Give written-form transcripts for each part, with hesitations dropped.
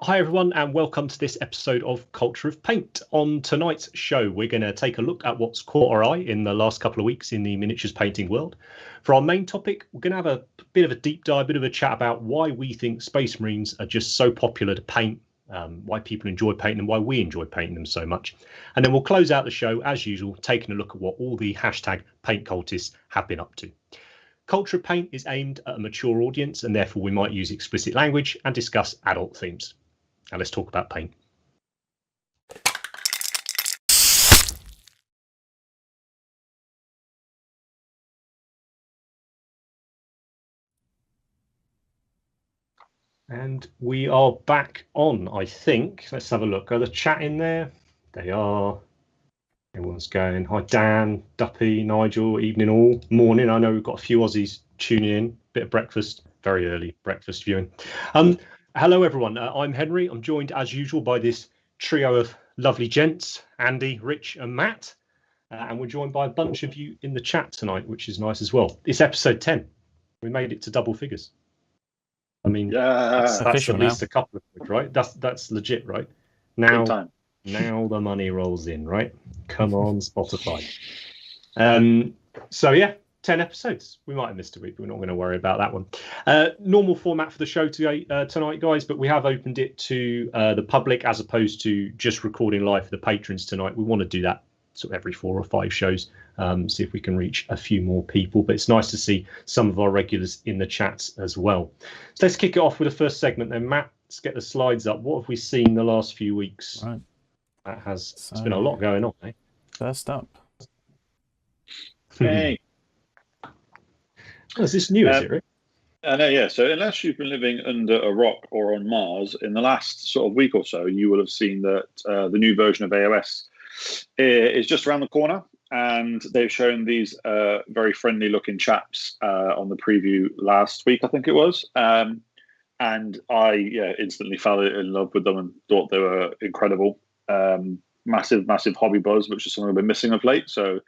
Hi everyone and welcome to this episode of Culture of Paint. On tonight's show we're going to take a look at what's caught our eye in the last couple of weeks in the miniatures painting world. For our main topic we're going to have a bit of a deep dive, a bit of a chat about why we think Space Marines are just so popular to paint, why people enjoy painting them, why we enjoy painting them so much. And then we'll close out the show as usual taking a look at what all the hashtag paint cultists have been up to. Culture of Paint is aimed at a mature audience and therefore we might use explicit language and discuss adult themes. Now let's talk about paint. And we are back on, I think. Let's have a look. Are the chat in there? They are. Everyone's going. Hi, Dan, Duppy, Nigel, evening all. Morning. I know we've got a few Aussies tuning in. Bit of breakfast, very early breakfast viewing. Hello, everyone. I'm Henry. I'm joined, as usual, by this trio of lovely gents, Andy, Rich and Matt. And we're joined by a bunch of you in the chat tonight, which is nice as well. It's episode 10. We made it to double figures. I mean, that's at least a couple of quid, right? That's legit, right? Now the money rolls in, right? Come on, Spotify. So, yeah. 10 episodes. We might have missed a week, but we're not going to worry about that one. Normal format for the show tonight, guys, but we have opened it to the public as opposed to just recording live for the patrons tonight. We want to do that sort of every 4 or 5 shows, see if we can reach a few more people. But it's nice to see some of our regulars in the chats as well. So let's kick it off with the first segment then. Matt, let's get the slides up. What have we seen the last few weeks? Right. It's been a lot going on, eh? First up. Hey. Oh, is this new, is it, Rick? I know, yeah. So unless you've been living under a rock or on Mars, in the last sort of week or so, you will have seen that the new version of AOS is just around the corner. And they've shown these very friendly-looking chaps on the preview last week, I think it was. And I instantly fell in love with them and thought they were incredible. Massive hobby buzz, which is something I've been missing of late. So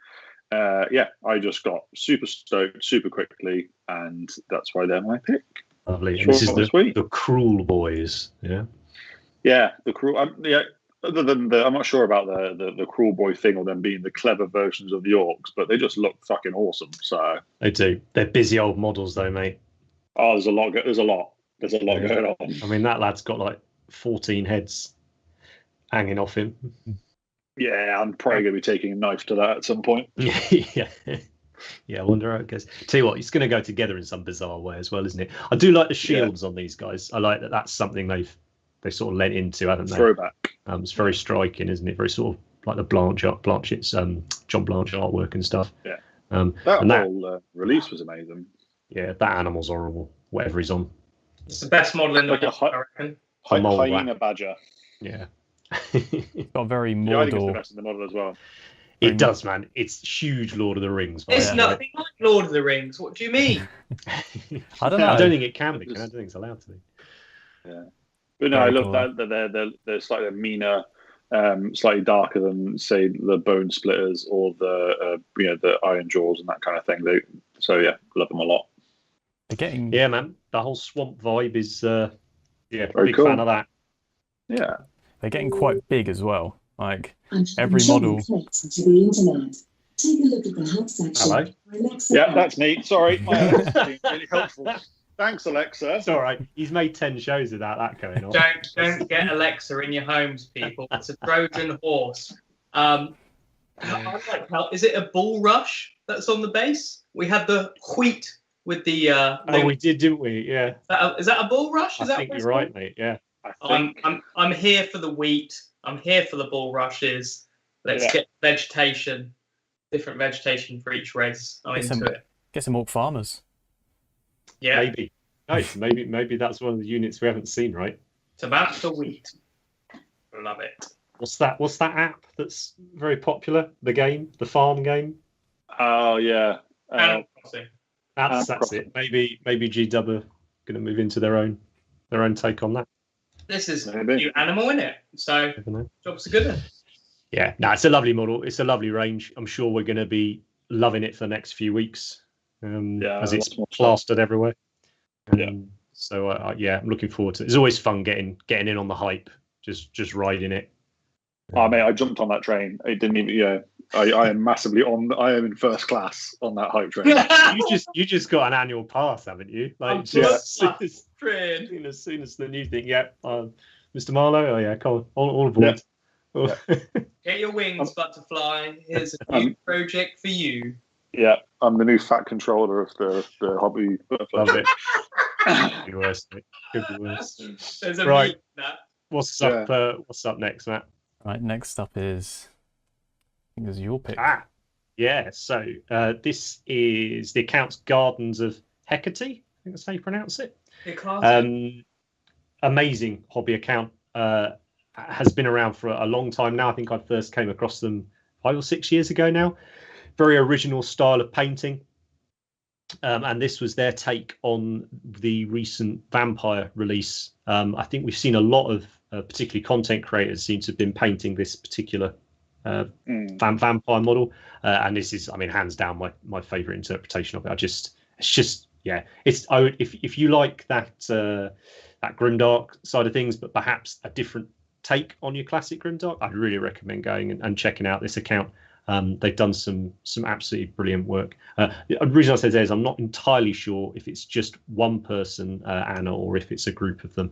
I just got super stoked super quickly, and that's why they're my pick. Lovely. And this is the Cruel Boys, yeah? Yeah, the Cruel. Other than I'm not sure about the Cruel Boy thing or them being the clever versions of the Orcs, but they just look fucking awesome. So they do. They're busy old models, though, mate. Oh, there's a lot going on. I mean, that lad's got like 14 heads hanging off him. Yeah, I'm probably going to be taking a knife to that at some point. Yeah, I wonder how it goes. Tell you what, it's going to go together in some bizarre way as well, isn't it? I do like the shields on these guys. I like that. That's something they sort of lent into, haven't they? Throwback. It's very striking, isn't it? Very sort of like the Blanchett's John Blanche artwork and stuff. Yeah. That whole release was amazing. Yeah, that animal's horrible. Whatever he's on. It's the best model in the world, I reckon. Hyena badger. Yeah. Got very Mordor. Yeah, I think it's the best in the model as well. It does, man. It's huge Lord of the Rings. It's nothing like Lord of the Rings. What do you mean? I don't know. I don't think it can be. I don't think it's allowed to be. Yeah. But no, I love that they're slightly meaner, slightly darker than, say, the Bone Splitters or the Iron Jaws and that kind of thing. Love them a lot. Yeah, man. The whole swamp vibe is very big cool. fan of that. Yeah. They're getting quite big as well. Like every model. Take a look at the help section. Hello. Yeah, that's me. Sorry. Really helpful. Thanks, Alexa. It's all right. He's made 10 shows without that going on. Don't get Alexa in your homes, people. It's a Trojan horse. I like how is it a bull rush that's on the base? We had the wheat with the. We did, didn't we? Yeah. Is that a bull rush? I think you're right, mate. Yeah. I'm here for the wheat. I'm here for the bull rushes. Let's get vegetation, different vegetation for each race. I'm into it. Get some Orc farmers. Yeah, maybe. Nice. Maybe that's one of the units we haven't seen, right? It's about the wheat. Love it. What's that app that's very popular? The farm game. Oh yeah. That's it. Maybe GW are going to move into their own take on that. This is a new animal in it, so job's a good one. Yeah, it's a lovely model. It's a lovely range. I'm sure we're going to be loving it for the next few weeks as it's plastered everywhere. So yeah, I'm looking forward to it. It's always fun getting in on the hype, just riding it. Oh mate, I jumped on that train. It didn't even. Yeah, I am massively on. I am in first class on that hype train. You just got an annual pass, haven't you? Like as soon as the new thing. Yeah, Mr. Marlowe. Oh yeah, come on, all aboard. Yeah. Get your wings, butterfly. Here's a new project for you. Yeah, I'm the new fat controller of the hobby. Love it. Could be worse, mate. Could be worse. There's a Right. meat in that. What's up next, Matt? Right, next up is, I think it's your pick. Yeah. So this is the account's Gardens of Hecate. I think that's how you pronounce it. Amazing hobby account. Has been around for a long time now. I think I first came across them 5 or 6 years ago now. Very original style of painting. And this was their take on the recent vampire release. I think we've seen a lot of particularly content creators seem to have been painting this particular vampire model. And this is, I mean, hands down my favorite interpretation of it. If you like that grimdark side of things, but perhaps a different take on your classic grimdark, I'd really recommend going and checking out this account. They've done some absolutely brilliant work. The reason I say that is I'm not entirely sure if it's just one person, Anna, or if it's a group of them.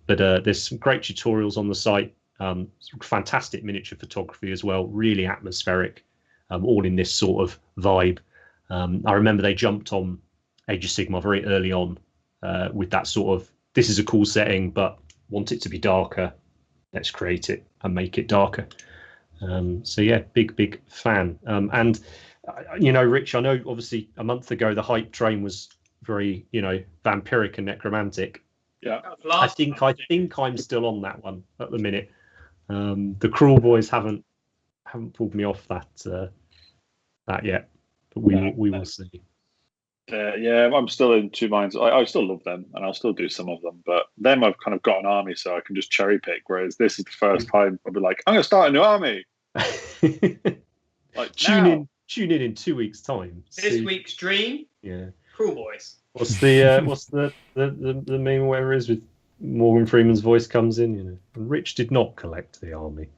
But there's some great tutorials on the site. Some fantastic miniature photography as well, really atmospheric, all in this sort of vibe. I remember they jumped on Age of Sigmar very early on with that sort of, this is a cool setting, but want it to be darker. Let's create it and make it darker. So yeah, big fan. And Rich, I know obviously a month ago the hype train was very, vampiric and necromantic. Yeah, I think I'm still on that one at the minute. The Cruel Boys haven't pulled me off that yet, but we will see. Yeah, I'm still in two minds. I still love them, and I'll still do some of them. But them, I've kind of got an army, so I can just cherry pick. Whereas this is the first time I'll be like, I'm going to start a new army. Like tune in 2 weeks' time. This week's dream. Yeah. Cruel Boys. What's the meme or whatever it is with Morgan Freeman's voice comes in? And Rich did not collect the army.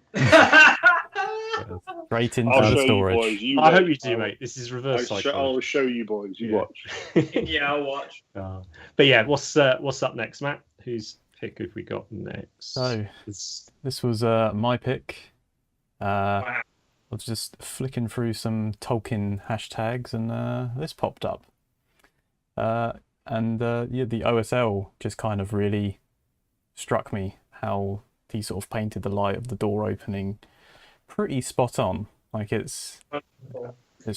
Straight into the storage. I hope you do, mate. This is reverse psychology. I'll show you boys. You watch. Yeah, I'll watch. But yeah, what's up next, Matt? Whose pick have we got next? So this was my pick. I was just flicking through some Tolkien hashtags, and this popped up. The OSL just kind of really struck me how he sort of painted the light of the door opening pretty spot on. Like it's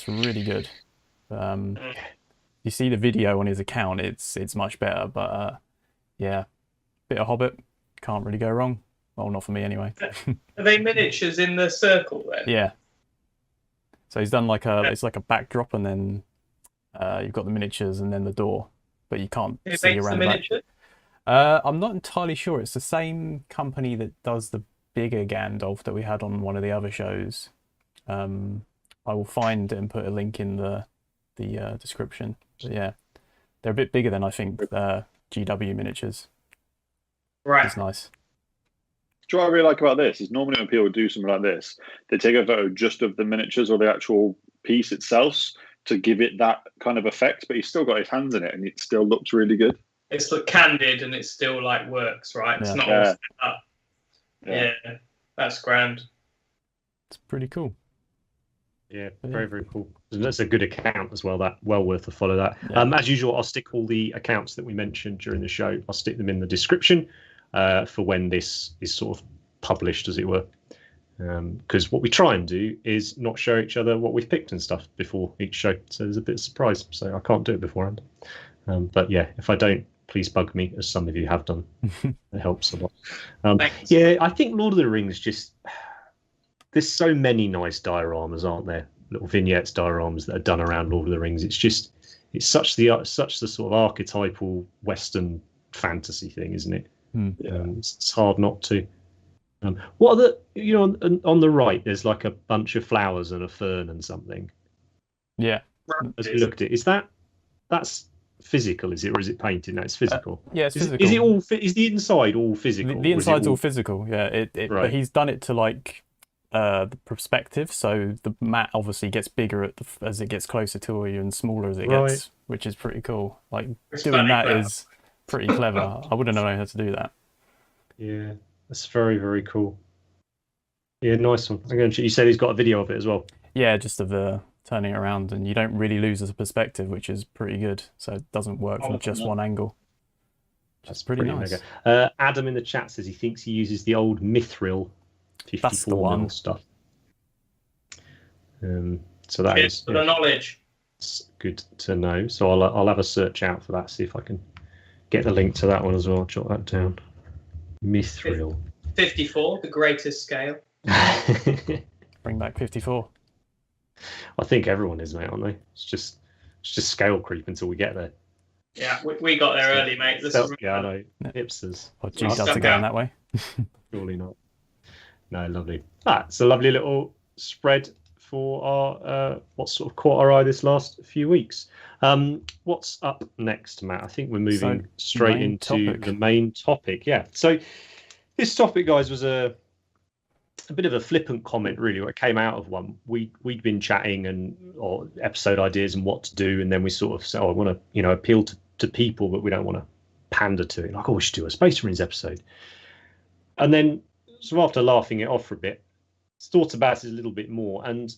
really good. You see the video on his account, it's much better, but yeah, bit of Hobbit, can't really go wrong. Well, not for me anyway. Are they miniatures in the circle then? Yeah. So he's done it's like a backdrop, and then you've got the miniatures and then the door, but you can't see around the back. I'm not entirely sure. It's the same company that does the bigger Gandalf that we had on one of the other shows. I will find and put a link in the description. But yeah, they're a bit bigger than I think GW miniatures. Right. It's nice. Do you know what I really like about this is normally when people do something like this, they take a photo just of the miniatures or the actual piece itself to give it that kind of effect, but he's still got his hands in it and it still looks really good. It's candid and it still works, right? It's not all set up. Yeah, that's grand. It's pretty cool. Yeah, very, very cool. And that's a good account as well. That well worth a follow. That as usual, I'll stick all the accounts that we mentioned during the show. I'll stick them in the description for when this is sort of published, as it were. Because what we try and do is not show each other what we've picked and stuff before each show, so there's a bit of surprise. So I can't do it beforehand. But yeah, if I don't, please bug me, as some of you have done. It helps a lot. Yeah, I think Lord of the Rings just... There's so many nice dioramas, aren't there? Little vignettes, dioramas that are done around Lord of the Rings. It's such the sort of archetypal Western fantasy thing, isn't it? It's hard not to. What are the on the right? There's like a bunch of flowers and a fern and something. Yeah. As we looked at it, that's physical, is it, or is it painted? No, it's physical. Yeah, it's is physical. Is it all? Is the inside all physical? The inside's all physical. Yeah, Right. But he's done it to like the perspective, so the mat obviously gets bigger as it gets closer to you and smaller as it gets, which is pretty cool. Like doing that is pretty clever. I wouldn't know how to do that. Yeah, that's very, very cool. Yeah, nice one. You said he's got a video of it as well. Yeah, just of the turning around, and you don't really lose the perspective, which is pretty good. So it doesn't work from just one angle. That's pretty nice. Mega. Adam in the chat says he thinks he uses the old Mithril 54mm stuff. So that is for the knowledge. It's good to know. So I'll have a search out for that. See if I can get the link to that one as well. Jot that down. Mithril. 54, the greatest scale. Bring back 54. I think everyone is, mate, aren't they? It's just scale creep until we get there. Yeah, we got there early, mate. Yeah, I know. Hipsters. Well, G dubs are going that way. Surely not. No, lovely. It's a lovely little spread for our what's sort of caught our eye this last few weeks. What's up next, Matt? I think we're moving straight into the main topic. Yeah. So this topic, guys, was a bit of a flippant comment, really. It came out of one. We'd been chatting or episode ideas and what to do, and then we sort of said, I want to appeal to people, but we don't want to pander to it. Like, we should do a Space Marines episode. And then, so after laughing it off for a bit, thought about it a little bit more, and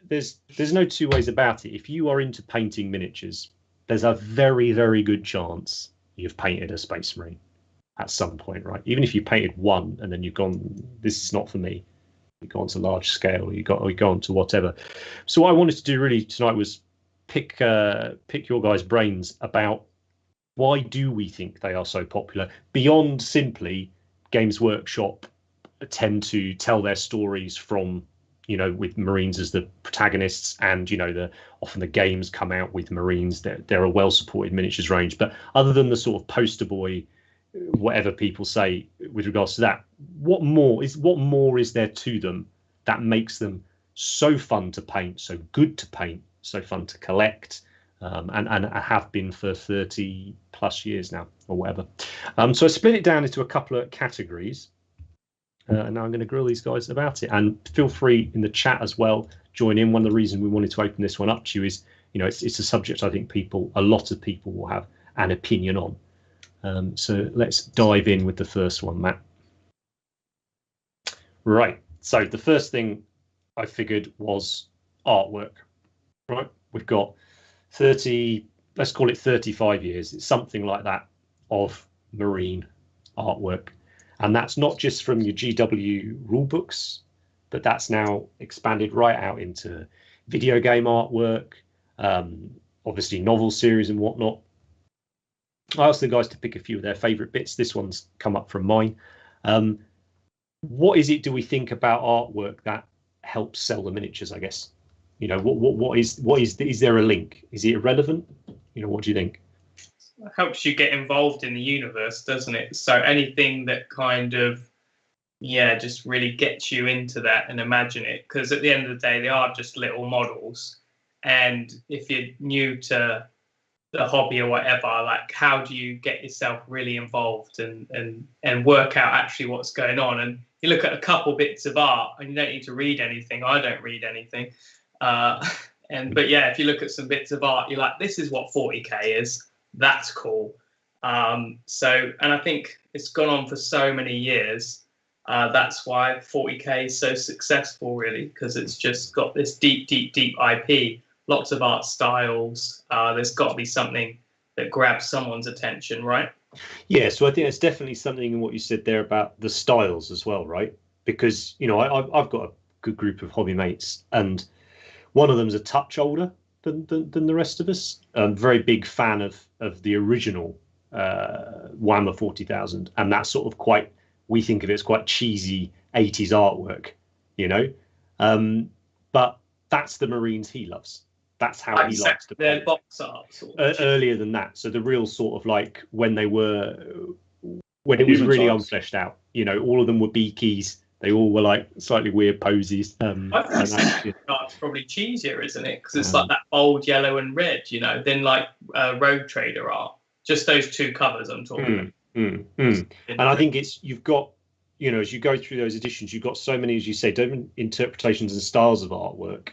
there's no two ways about it. If you are into painting miniatures, there's a very, very good chance you've painted a Space Marine at some point, right? Even if you painted one and then you've gone, this is not for me. You've gone to large scale, or you've gone to whatever. So what I wanted to do really tonight was pick your guys' brains about why do we think they are so popular beyond simply Games Workshop tend to tell their stories from, with Marines as the protagonists, and often the games come out with Marines. They're a well supported miniatures range, but other than the sort of poster boy, whatever people say with regards to that, what more is there to them that makes them so fun to paint, so good to paint, so fun to collect, and have been for 30 plus years now, or whatever. So I split it down into a couple of categories, and now I'm going to grill these guys about it. And feel free in the chat as well, join in. One of the reasons we wanted to open this one up to you is, it's a subject I think a lot of people will have an opinion on. So let's dive in with the first one, Matt. Right. So the first thing I figured was artwork. Right. We've got 30, let's call it 35 years. It's something like that of Marine artwork. And that's not just from your GW rule books, but that's now expanded right out into video game artwork, obviously novel series and whatnot. I asked the guys to pick a few of their favourite bits. This one's come up from mine. What is it do we think about artwork that helps sell the miniatures, I guess? What is there a link? Is it irrelevant? What do you think? It helps you get involved in the universe, doesn't it? So anything that kind of, just really gets you into that and imagine it. Because at the end of the day, they are just little models. And if you're new to the hobby or whatever, like, how do you get yourself really involved and work out actually what's going on? And you look at a couple bits of art and you don't need to read anything. I don't read anything. But if you look at some bits of art, you're like, this is what 40k is. That's cool. And I think it's gone on for so many years. That's why 40k is so successful, really, because it's just got this deep, deep, deep IP. Lots of art styles. There's got to be something that grabs someone's attention, right? Yeah, so I think there's definitely something in what you said there about the styles as well, right? Because, I've got a good group of hobby mates, and one of them's a touch older than the rest of us. I'm a very big fan of the original Warhammer 40,000, and that's sort of we think of it as quite cheesy 80s artwork, but that's the Marines he loves. That's how he likes to their paint. Box art earlier than that. So the real sort of when it was really unfleshed out. All of them were beakies. They all were like slightly weird poses. I think it's probably cheesier, isn't it? Because it's like that bold yellow and red, you know, than like Rogue Trader art. Just those two covers I'm talking about. And I think you've got, you know, as you go through those editions, you've got so many, as you say, different interpretations and styles of artwork.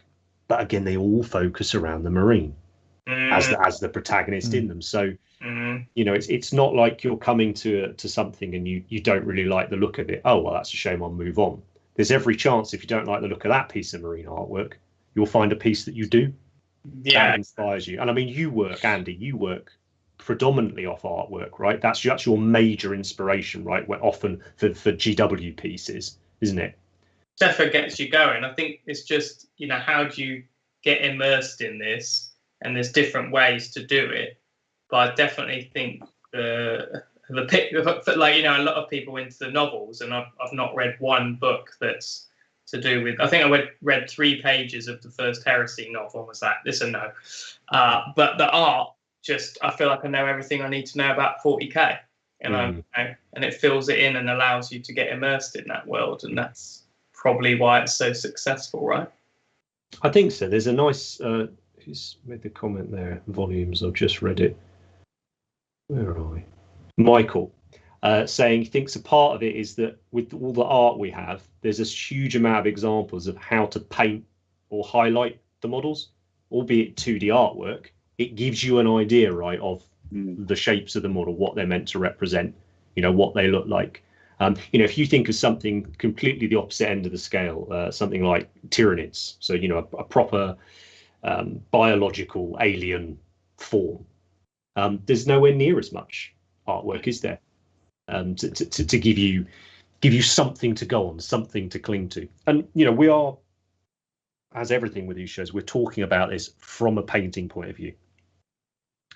But again, they all focus around the Marine as the protagonist in them. So, you know, it's not like you're coming to something and you don't really like the look of it. Oh, well, that's a shame, I'll move on. There's every chance if you don't like the look of that piece of Marine artwork, you'll find a piece that you do. That inspires you. And I mean, Andy, you work predominantly off artwork, right? That's your major inspiration, right? Where often for GW pieces, isn't it? Definitely gets you going. I think it's just, you know, how do you get immersed in this? And there's different ways to do it. But I definitely think the pick, like, you know, a lot of people into the novels, and I've not read one book that's to do with. I think I read 3 pages of the first Heresy novel. Was that this or no? But the art, just I feel like I know everything I need to know about 40k, and and it fills it in and allows you to get immersed in that world, and that's probably why it's so successful, right? I think so. There's a nice. Who's made the comment there? Volumes. I've just read it. Where are we? Michael saying he thinks a part of it is that with all the art we have, there's a huge amount of examples of how to paint or highlight the models, albeit 2D artwork. It gives you an idea, right, of the shapes of the model, what they're meant to represent, you know, what they look like. You know, if you think of something completely the opposite end of the scale, something like Tyranids, so, you know, a proper biological alien form, there's nowhere near as much artwork, is there, to give you something to go on, something to cling to. And, you know, we are, as everything with these shows, we're talking about this from a painting point of view.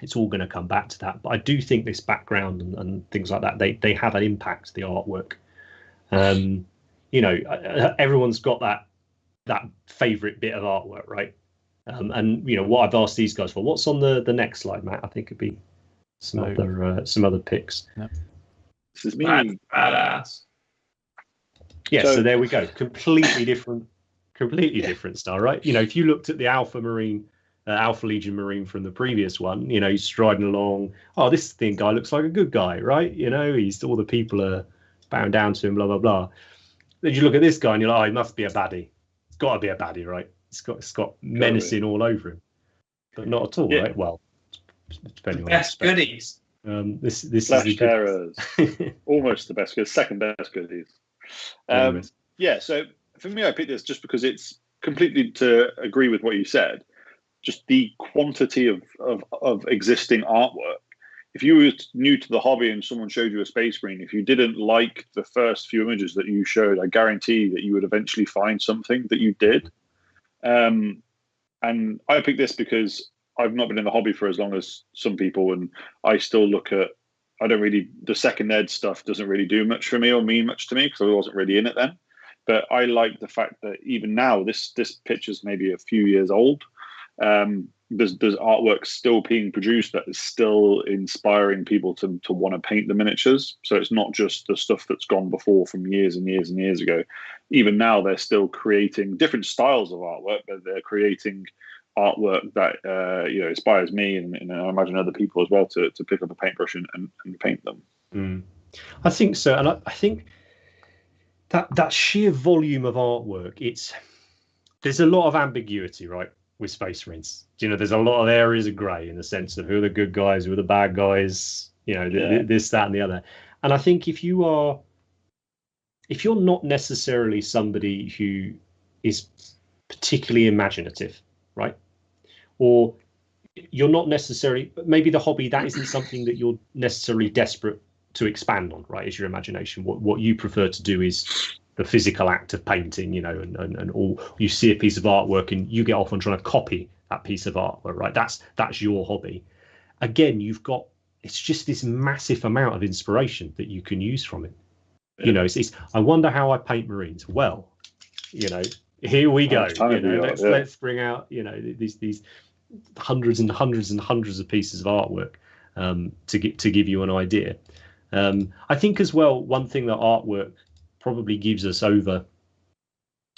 It's all going to come back to that, but I do think this background and things like that, they have an impact, the artwork. You know, everyone's got that favorite bit of artwork, right? And you know what I've asked these guys for. What's on the next slide, Matt? I think it'd be some other picks. Yep. This is me. Badass. Yeah, so there we go. Completely different style, right? You know, if you looked at the Alpha Legion Marine from the previous one, you know, he's striding along. Oh, this thin guy looks like a good guy, right? You know, all the people are bowing down to him, blah blah blah. Then you look at this guy and you're like, oh, he must be a baddie. It's got to be a baddie, right? It's got menacing all over him, but not at all, right? Well, depending on best goodies. This is Flash Terrors, almost the best goodies, second best goodies. Yeah, so for me, I picked this just because it's completely to agree with what you said. Just the quantity of existing artwork. If you were new to the hobby and someone showed you a Space Marine, if you didn't like the first few images that you showed, I guarantee that you would eventually find something that you did. And I picked this because I've not been in the hobby for as long as some people, and I still look at, the second ed stuff doesn't really do much for me or mean much to me because I wasn't really in it then. But I like the fact that even now, this picture's maybe a few years old. There's artwork still being produced that is still inspiring people to want to paint the miniatures. So it's not just the stuff that's gone before from years and years and years ago. Even now, they're still creating different styles of artwork, but they're creating artwork that you know, inspires me and I imagine other people as well to pick up a paintbrush and paint them. I think so, and I think that sheer volume of artwork, there's a lot of ambiguity, right, with Space Marines. You know, there's a lot of areas of grey in the sense of who are the good guys, who are the bad guys, you know, this, that, and the other. And I think if you're not necessarily somebody who is particularly imaginative, right, or you're not necessarily, maybe the hobby, that isn't something that you're necessarily desperate to expand on, right, is your imagination. What you prefer to do is the physical act of painting, you know, and all. You see a piece of artwork and you get off on trying to copy that piece of artwork, right? That's your hobby. Again, it's just this massive amount of inspiration that you can use from it. Yeah. You know, it's I wonder how I paint Marines. Well, you know, here we go. You know, let's bring out, you know, these hundreds and hundreds and hundreds of pieces of artwork to give you an idea. I think as well, one thing that artwork probably gives us over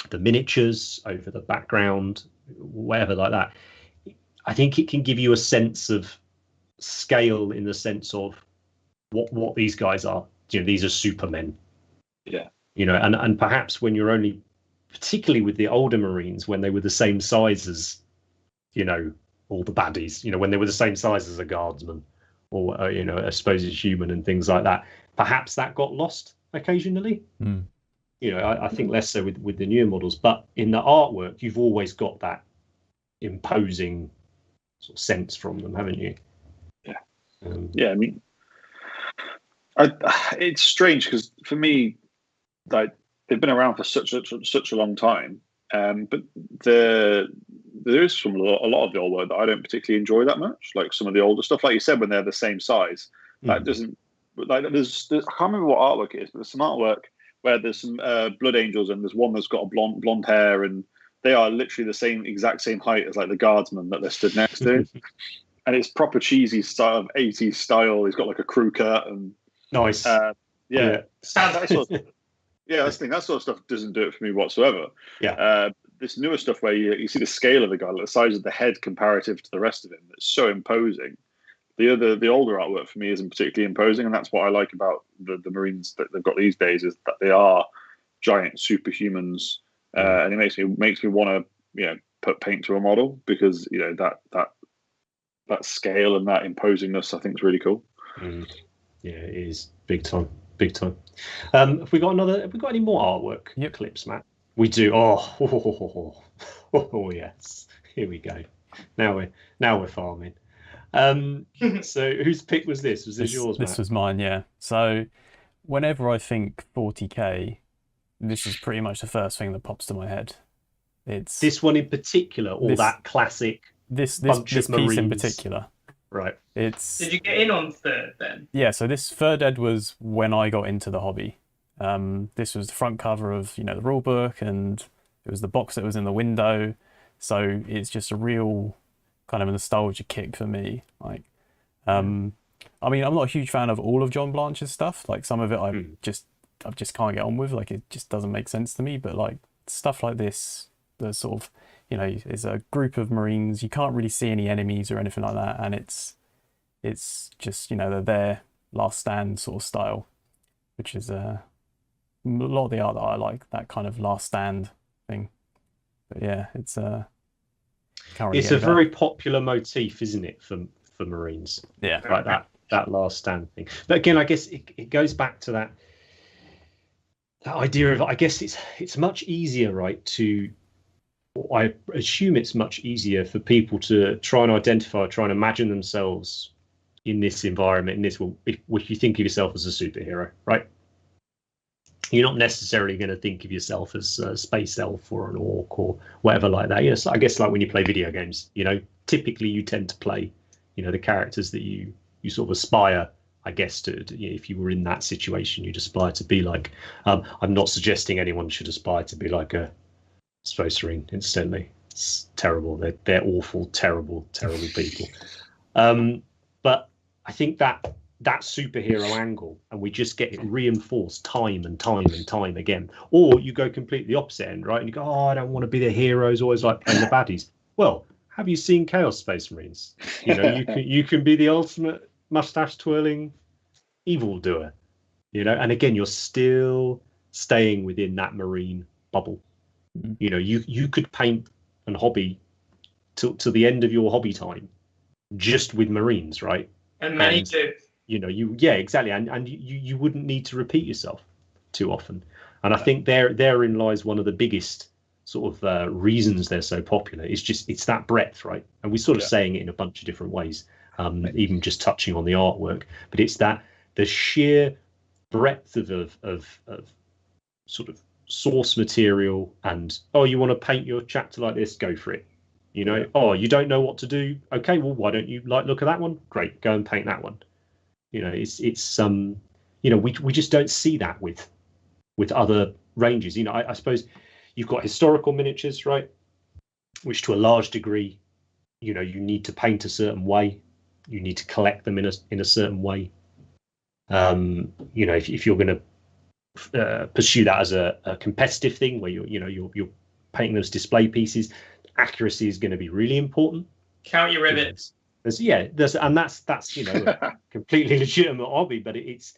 the miniatures, over the background, whatever like that. I think it can give you a sense of scale in the sense of what these guys are. These are supermen. Yeah. And perhaps when you're only, particularly with the older Marines, when they were the same size as, all the baddies, when they were the same size as a guardsman or, a supposed human and things like that, perhaps that got lost occasionally. I think less so with the newer models, but in the artwork, you've always got that imposing sort of sense from them, haven't you? Yeah. I mean, it's strange because for me, like, they've been around for such a long time, but there is a lot of the old work that I don't particularly enjoy that much. Like some of the older stuff, like you said, when they're the same size, that doesn't like. There's I can't remember what artwork it is, but there's some artwork where there's some blood angels, and there's one that's got a blonde hair, and they are literally the exact same height as like the guardsman that they're stood next to. And it's proper cheesy style of 80s style. He's got like a crew cut and nice. That sort of, that's the thing. That sort of stuff doesn't do it for me whatsoever. This newer stuff where you see the scale of the guy, like the size of the head comparative to the rest of him, that's so imposing. The older artwork for me isn't particularly imposing, and that's what I like about the Marines that they've got these days, is that they are giant superhumans, and it makes me want to put paint to a model, because that scale and that imposingness I think is really cool. Yeah, it is big time. Have we got any more artwork clips, Matt? We do. Oh, yes, here we go. Now we're farming. So whose pick was this? Was this yours, Matt? This was mine, yeah. So whenever I think 40k, this is pretty much the first thing that pops to my head. It's this one in particular, or that classic this piece in particular. Right. Did you get in on third then? Yeah, so this third ed was when I got into the hobby. This was the front cover of the rule book, and it was the box that was in the window. So it's just a real kind of a nostalgia kick for me. Like, I mean, I'm not a huge fan of all of John Blanche's stuff. Like some of it, I just can't get on with. Like it just doesn't make sense to me. But like stuff like this, the sort of is a group of Marines. You can't really see any enemies or anything like that, and it's just they're their last stand sort of style, which is a lot of the art that I like, that kind of last stand thing. But yeah, it's a very popular motif, isn't it, for Marines? Yeah, like that last stand thing. But again, I guess it goes back to that idea of, I guess it's much easier, right, I assume it's much easier for people to try and identify, try and imagine themselves in this environment, in this world, if you think of yourself as a superhero, right? You're not necessarily going to think of yourself as a space elf or an orc or whatever like that. So I guess like when you play video games, typically you tend to play, the characters that you sort of aspire, I guess, to if you were in that situation, you'd aspire to be like. I'm not suggesting anyone should aspire to be like a Space Marine, incidentally. It's terrible. They're awful, terrible people. But I think that superhero angle, and we just get it reinforced time and time again. Or you go completely opposite end, right? And you go, I don't want to be the heroes, always like playing the baddies. Well, have you seen Chaos Space Marines? You can be the ultimate mustache twirling evildoer. And again, you're still staying within that Marine bubble. You could paint and hobby till the end of your hobby time just with Marines, right? And many do. Exactly, and you wouldn't need to repeat yourself too often. And I think therein lies one of the biggest sort of reasons they're so popular. It's that breadth, right? And we're sort of saying it in a bunch of different ways, even just touching on the artwork. But it's that the sheer breadth of sort of source material, and you want to paint your chapter like this, go for it. You don't know what to do, okay, well, why don't you look at that one? Great, go and paint that one. It's we just don't see that with other ranges. I suppose you've got historical miniatures, right, which to a large degree you need to paint a certain way, you need to collect them in a certain way. If you're going to pursue that as a competitive thing where you're painting those display pieces, accuracy is going to be really important. Count your rivets. And that's a completely legitimate hobby, but it's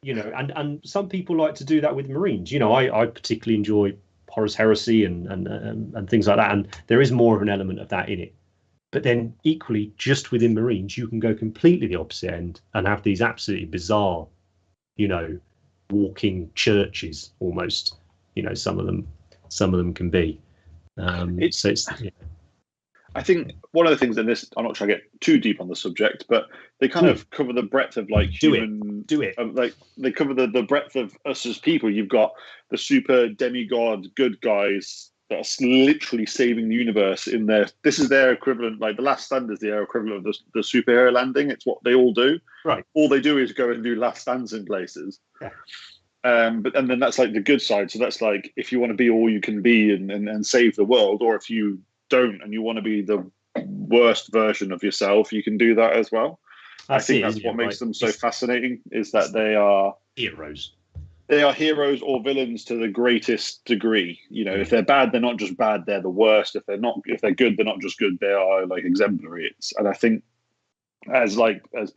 and some people like to do that with Marines. I particularly enjoy Horus Heresy and things like that, and there is more of an element of that in it. But then equally, just within Marines, you can go completely the opposite end and have these absolutely bizarre, walking churches almost. Some of them can be. I think one of the things in this, I'm not trying to get too deep on the subject, but they kind of cover the breadth of like human. Do it. Like they cover the breadth of us as people. You've got the super demigod good guys that are literally saving the universe. This is their equivalent. Like the Last Stand is their equivalent of the superhero landing. It's what they all do. Right. All they do is go and do last stands in places. Yeah. And then that's like the good side. So that's like if you want to be all you can be and save the world, or if you don't and you want to be the worst version of yourself, you can do that as well. I think that's what makes them so fascinating, is that they are heroes. They are heroes or villains to the greatest degree. If they're bad, they're not just bad, they're the worst. If they're good, they're not just good, they are like exemplary. And I think as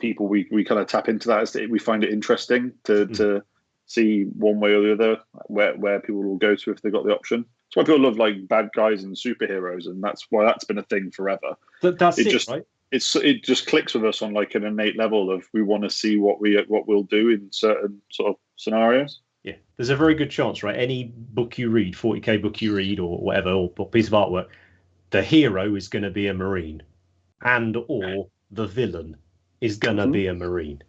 people, we kind of tap into that. We find it interesting to see one way or the other where people will go to if they've got the option. That's why people love like bad guys and superheroes, and that's why that's been a thing forever. That's it, right? It just clicks with us on like an innate level of we want to see what we'll do in certain sort of scenarios. Yeah, there's a very good chance, right? Any book you read, 40k book you read, or whatever, or piece of artwork, the hero is going to be a Marine, or the villain is going to be a Marine.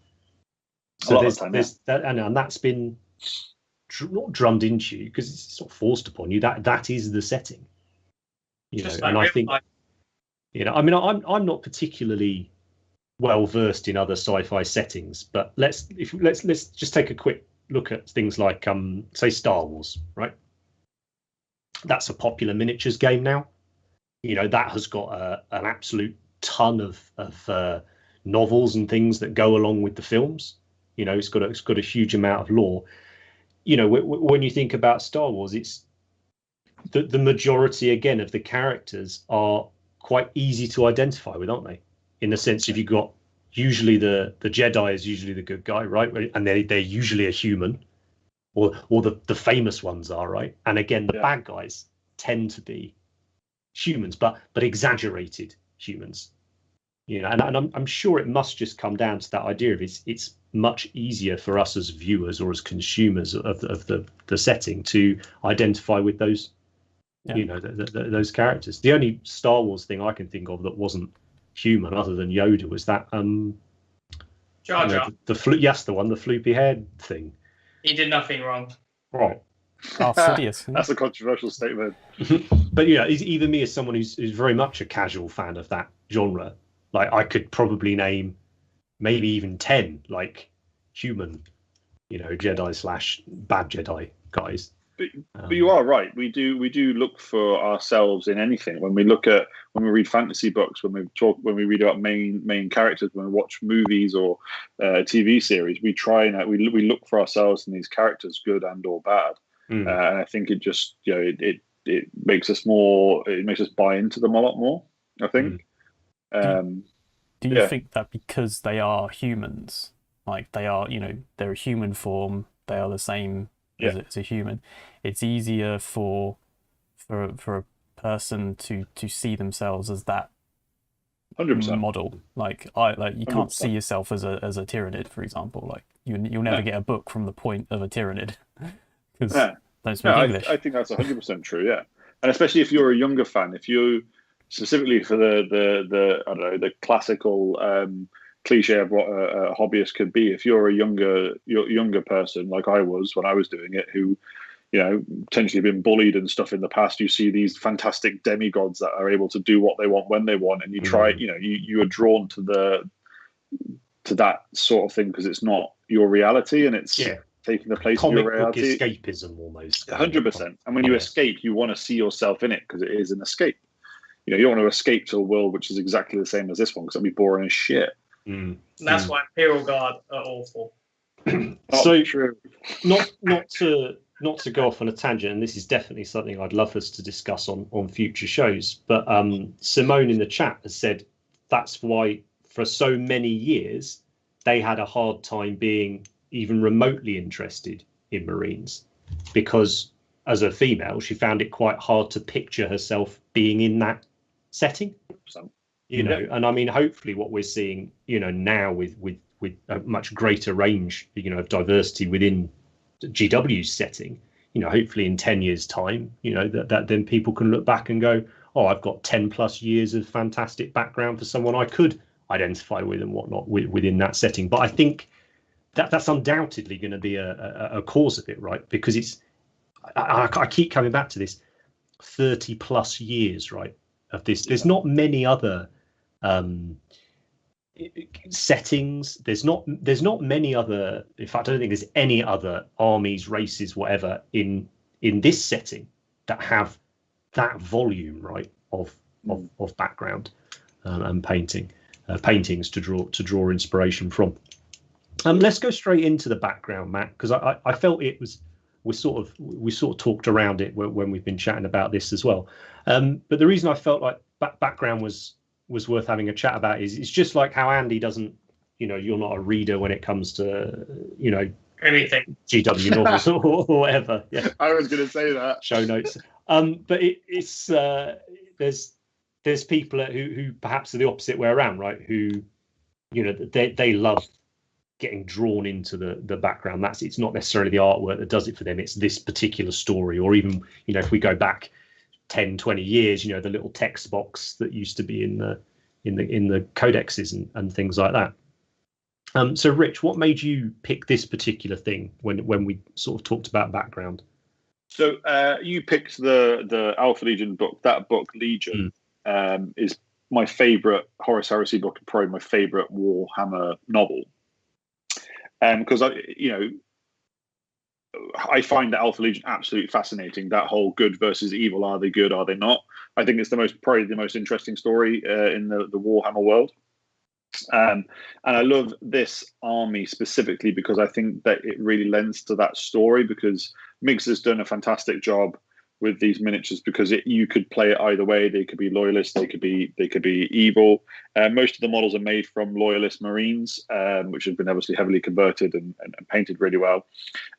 So there's that, and that's been not drummed into you because it's sort of forced upon you. That is the setting, and I think, I mean, I'm not particularly well versed in other sci-fi settings, but let's just take a quick look at things like say Star Wars, right? That's a popular miniatures game now. That has got an absolute ton of novels and things that go along with the films. It's got a huge amount of lore. When you think about Star Wars, it's the majority again of the characters are quite easy to identify with, aren't they? In the sense, if you've got usually the Jedi is usually the good guy, right? And they're usually a human, or the famous ones are, right? And again, the bad guys tend to be humans, but exaggerated humans. And I'm sure it must just come down to that idea of it's much easier for us as viewers or as consumers of the setting to identify with those, those characters. The only Star Wars thing I can think of that wasn't human other than Yoda was that Jar Jar. The floopy haired thing. He did nothing wrong. Right. That's a controversial statement. But even me as someone who's very much a casual fan of that genre, like I could probably name maybe even 10 like human, Jedi / bad Jedi guys. But you are right. We do look for ourselves in anything. When we read fantasy books, when we read about main characters, when we watch movies or TV series, we try and we look for ourselves in these characters, good and or bad. And I think it just it makes us more. It makes us buy into them a lot more, I think. Do you think that because they are humans, like they are, they're a human form, they are the same as a human, it's easier for a person to see themselves as that 100% model? Like you can't 100%. See yourself as a Tyranid, for example. Like you'll never get a book from the point of a Tyranid because don't speak English. I think that's 100% true. Yeah, and especially if you're a younger fan, if you specifically for the I don't know, the classical cliche of what a hobbyist could be. If you're a younger person like I was when I was doing it, who potentially been bullied and stuff in the past, you see these fantastic demigods that are able to do what they want when they want, and you try, you are drawn to that sort of thing because it's not your reality and it's taking the place of your reality. Escapism almost. 100%. And when you escape, you want to see yourself in it because it is an escape. You don't want to escape to a world which is exactly the same as this one because that'd be boring as shit. And that's why Imperial Guard are awful. So true. not to go off on a tangent, and this is definitely something I'd love us to discuss on future shows, but Simone in the chat has said that's why for so many years they had a hard time being even remotely interested in Marines, because as a female she found it quite hard to picture herself being in that setting, you know. And I mean, hopefully what we're seeing, you know, now with a much greater range, you know, of diversity within GW's setting, you know, hopefully in 10 years time, you know, that then people can look back and go, oh, I've got 10 plus years of fantastic background for someone I could identify with and whatnot within that setting. But I think that's undoubtedly going to be a cause of it, right? Because it's, I keep coming back to this 30 plus years, right, of this. There's not many other settings. There's not many other, in fact I don't think there's any other armies, races, whatever in this setting that have that volume, right, of background and paintings to draw inspiration from. Let's go straight into the background, Matt, because I felt it was, we sort of talked around it when we've been chatting about this as well, but the reason I felt like background was worth having a chat about is it's just like how Andy doesn't, you know, you're not a reader when it comes to, you know, anything GW novels or whatever. Yeah, I was going to say that. Show notes. But it's there's people who perhaps are the opposite way around, right? Who, you know, they love getting drawn into the background. It's not necessarily the artwork that does it for them. It's this particular story, or even, you know, if we go back 10, 20 years, you know, the little text box that used to be in the codexes and things like that. So Rich, what made you pick this particular thing when we sort of talked about background? So you picked the Alpha Legion book. That book, Legion, is my favorite Horus Heresy book and probably my favorite Warhammer novel. Because I find the Alpha Legion absolutely fascinating. That whole good versus evil, are they good, are they not? I think it's probably the most interesting story in the Warhammer world. And I love this army specifically because I think that it really lends to that story, because Miggs has done a fantastic job with these miniatures, because you could play it either way. They could be loyalists, they could be evil. Most of the models are made from loyalist Marines, which have been obviously heavily converted and painted really well.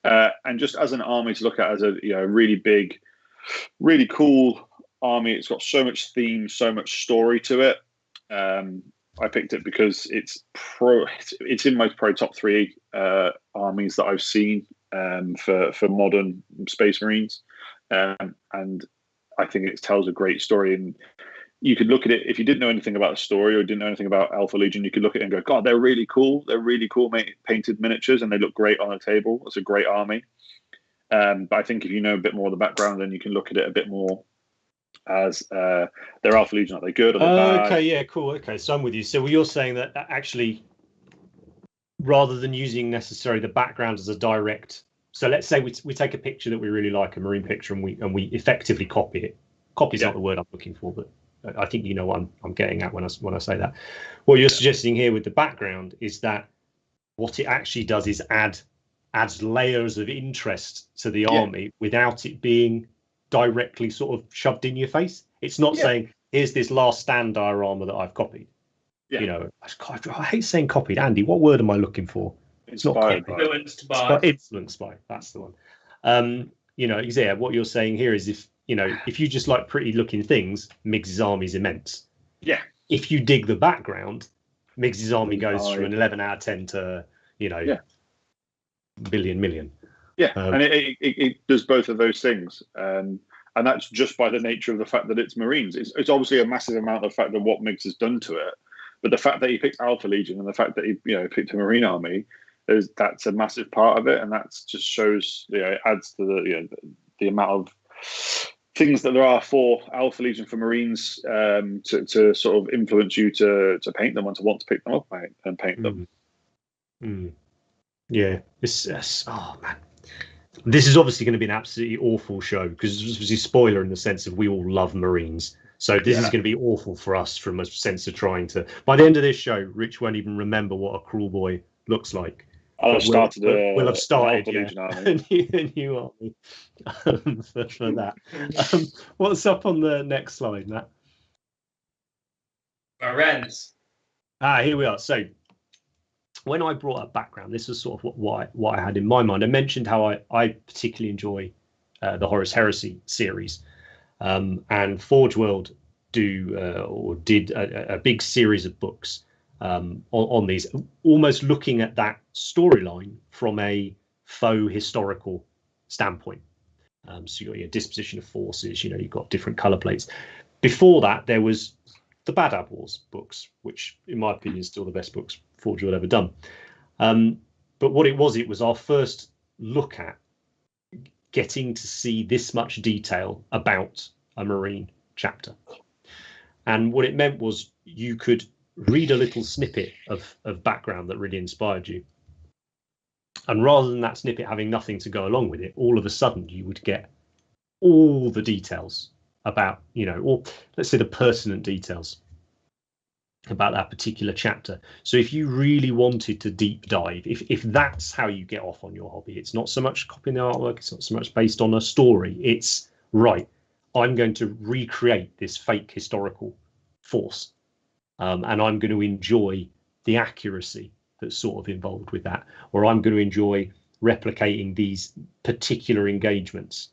And just as an army to look at as a really big, really cool army. It's got so much theme, so much story to it. I picked it because it's in my probably top 3 armies that I've seen for modern Space Marines. And I think it tells a great story. And you could look at it, if you didn't know anything about the story or didn't know anything about Alpha Legion, you could look at it and go, God, they're really cool. They're really cool painted miniatures, and they look great on a table. It's a great army. But I think if you know a bit more of the background, then you can look at it a bit more as they're Alpha Legion, are they good or they bad? Okay, yeah, cool. Okay, so I'm with you. So you're saying that actually, rather than using necessarily the background as a direct, so let's say we take a picture that we really like, a Marine picture, and we effectively copy it. Copy is not the word I'm looking for, but I think you know what I'm getting at when I say that. What you're suggesting here with the background is that what it actually does is adds layers of interest to the army without it being directly sort of shoved in your face. It's not saying, here's this last stand diorama that I've copied. You know, I hate saying copied. Andy, what word am I looking for? It's not copied. Influenced by. That's the one. You know, what you're saying here is if you just like pretty looking things, Miggs's army is immense. Yeah. If you dig the background, Miggs's army goes from an 11 out of 10 to, million. Yeah, and it does both of those things. And that's just by the nature of the fact that it's Marines. It's obviously a massive amount of the fact of what Miggs has done to it. But the fact that he picked Alpha Legion and the fact that he picked a Marine army, that's a massive part of it. And that just shows, it adds to the amount of things that there are for Alpha Legion, for Marines, to sort of influence you to paint them and to want to pick them up and paint them. Yeah, oh man, this is obviously going to be an absolutely awful show, because this was a spoiler in the sense of we all love Marines. So this is going to be awful for us from a sense of trying to. By the end of this show, Rich won't even remember what a cruel boy looks like. I'll have started. We'll have started Legion Army. a new army for that. What's up on the next slide, Matt? Lorenz. Here we are. So when I brought up background, this was sort of what I had in my mind. I mentioned how I particularly enjoy the Horus Heresy series, and Forge World did a big series of books on these, almost looking at that storyline from a faux historical standpoint. So you've got your disposition of forces, you've got different color plates. Before that, there was the Bad Ab Wars books, which in my opinion is still the best books Forge World ever done. But what it was our first look at getting to see this much detail about a Marine chapter. And what it meant was you could read a little snippet of background that really inspired you. And rather than that snippet having nothing to go along with it, all of a sudden you would get all the details about, or let's say the pertinent details about that particular chapter. So if you really wanted to deep dive, if that's how you get off on your hobby, it's not so much copying the artwork, it's not so much based on a story, it's right, I'm going to recreate this fake historical force, and I'm going to enjoy the accuracy that's sort of involved with that, or I'm going to enjoy replicating these particular engagements.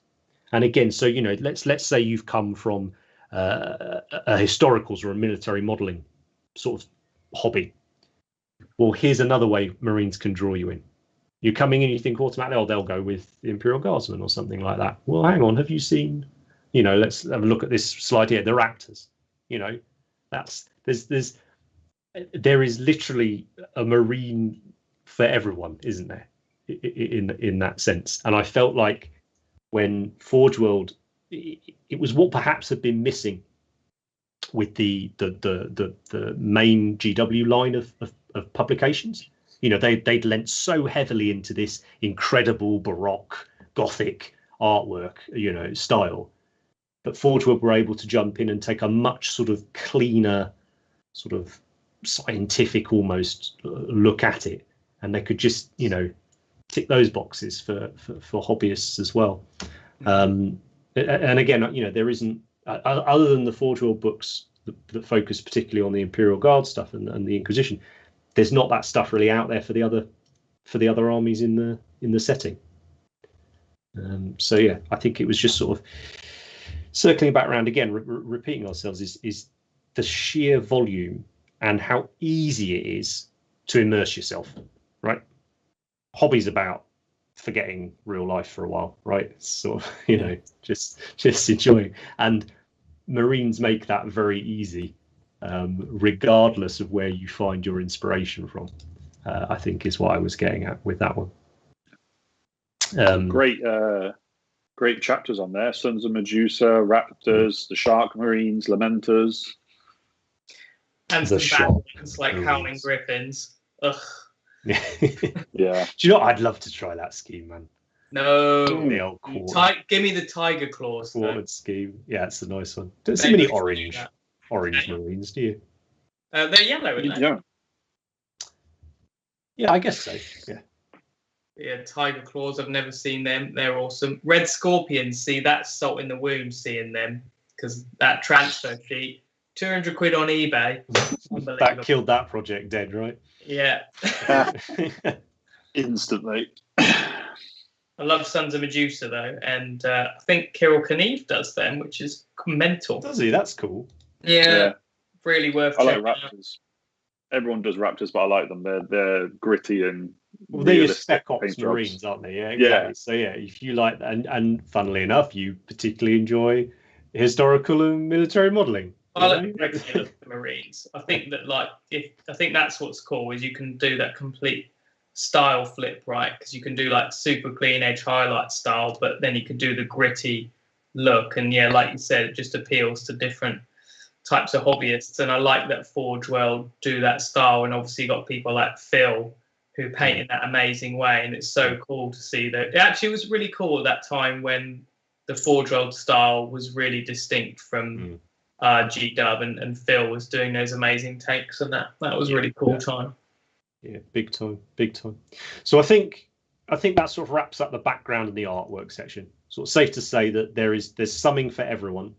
And again, so let's say you've come from a historicals or a military modeling sort of hobby. Well, here's another way Marines can draw you in. You're coming in, you think automatically, they'll go with the Imperial Guardsmen or something like that. Well, hang on, have you seen, let's have a look at this slide here, the Raptors. There is literally a Marine for everyone, isn't there? In that sense. And I felt like when Forge World, it was what perhaps had been missing with the main GW line of publications. They'd lent so heavily into this incredible Baroque Gothic artwork, style. But Forge World were able to jump in and take a much sort of cleaner, sort of scientific almost look at it, and they could just tick those boxes for hobbyists as well. And again, there isn't, other than the Forge World books that focus particularly on the Imperial Guard stuff and the Inquisition, there's not that stuff really out there for the other armies in the setting. So yeah, I think it was just sort of circling back around again, repeating ourselves, is the sheer volume and how easy it is to immerse yourself, right? Hobby's about forgetting real life for a while, right? Sort of, just enjoying. And Marines make that very easy, regardless of where you find your inspiration from. I think is what I was getting at with that one. Great chapters on there: Sons of Medusa, Raptors, the Shark Marines, Lamenters, and the some bad ones like Howling Griffins. Ugh. Yeah. Do you know what? I'd love to try that scheme, man. No. The old quarter. Give me the Tiger Claws. Quartered scheme. Yeah, it's a nice one. Don't see many orange Marines, do you? They're yellow, aren't they? Yeah. Yeah, I guess so. Yeah. Yeah, Tiger Claws. I've never seen them. They're awesome. Red Scorpions. See, that's salt in the wound seeing them, because that transfer sheet, 200 quid on eBay. That killed that project dead, right? Yeah. Instantly. I love Sons of Medusa though, and I think Kirill Knieve does them, which is mental. Does he? That's cool. Yeah. Really worth. I like Raptors. Everyone does Raptors, but I like them. They're gritty and. Well, they're your Spec Ops Marines, aren't they? Yeah, exactly. Yeah. So yeah, if you like that, and funnily enough, you particularly enjoy historical and military modelling. I like the Marines. I think that I think that's what's cool, is you can do that complete style flip, right? Because you can do like super clean edge highlight style, but then you can do the gritty look, and yeah, like you said, it just appeals to different types of hobbyists. And I like that Forge World do that style, and obviously you got people like Phil who paint in that amazing way, and it's so cool to see that. It actually was really cool at that time when the Forge World style was really distinct from G-Dub, and Phil was doing those amazing takes, and that was really cool time. Yeah, big time. So I think that sort of wraps up the background and the artwork section. Sort of safe to say that there's something for everyone,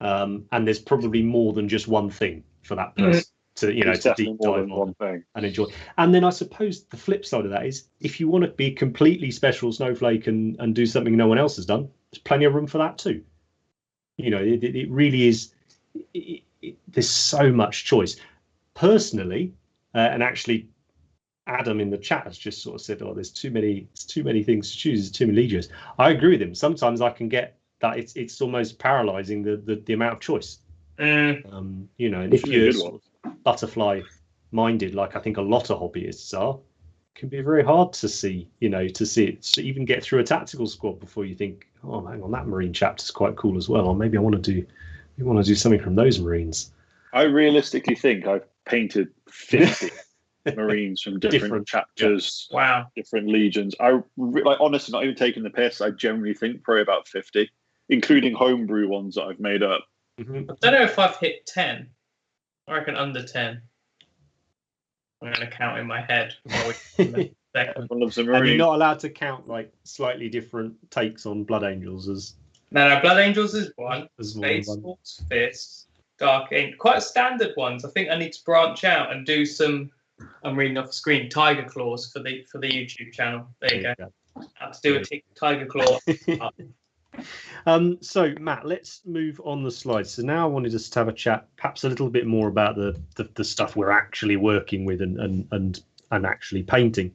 and there's probably more than just one thing for that person to to deep dive on and enjoy. And then I suppose the flip side of that is if you want to be completely special snowflake and do something no one else has done, there's plenty of room for that too. It really is. There's so much choice. Personally, and actually, Adam in the chat has just sort of said, "Oh, there's too many things to choose. There's too many legions." I agree with him. Sometimes I can get that it's almost paralyzing the amount of choice. And if you're sort of butterfly minded, like I think a lot of hobbyists are, it can be very hard to see it, to even get through a tactical squad before you think, oh, hang on, that Marine chapter's quite cool as well, or maybe I want to do something from those Marines. I realistically think I've painted 50 Marines from different chapters, different legions. I honestly, not even taking the piss, I generally think probably about 50, including homebrew ones that I've made up. I don't know if I've hit 10. I reckon under 10. I'm going to count in my head. And you're not allowed to count like slightly different takes on Blood Angels as. No, Blood Angels is one. Faithfuls, Fists, Dark Angel, quite standard ones. I think I need to branch out and do some. I'm reading off the screen. Tiger Claws for the YouTube channel. There you go. I have to do a Tiger Claw. So Matt, let's move on the slides. So now I wanted us to have a chat, perhaps a little bit more about the stuff we're actually working with and actually painting.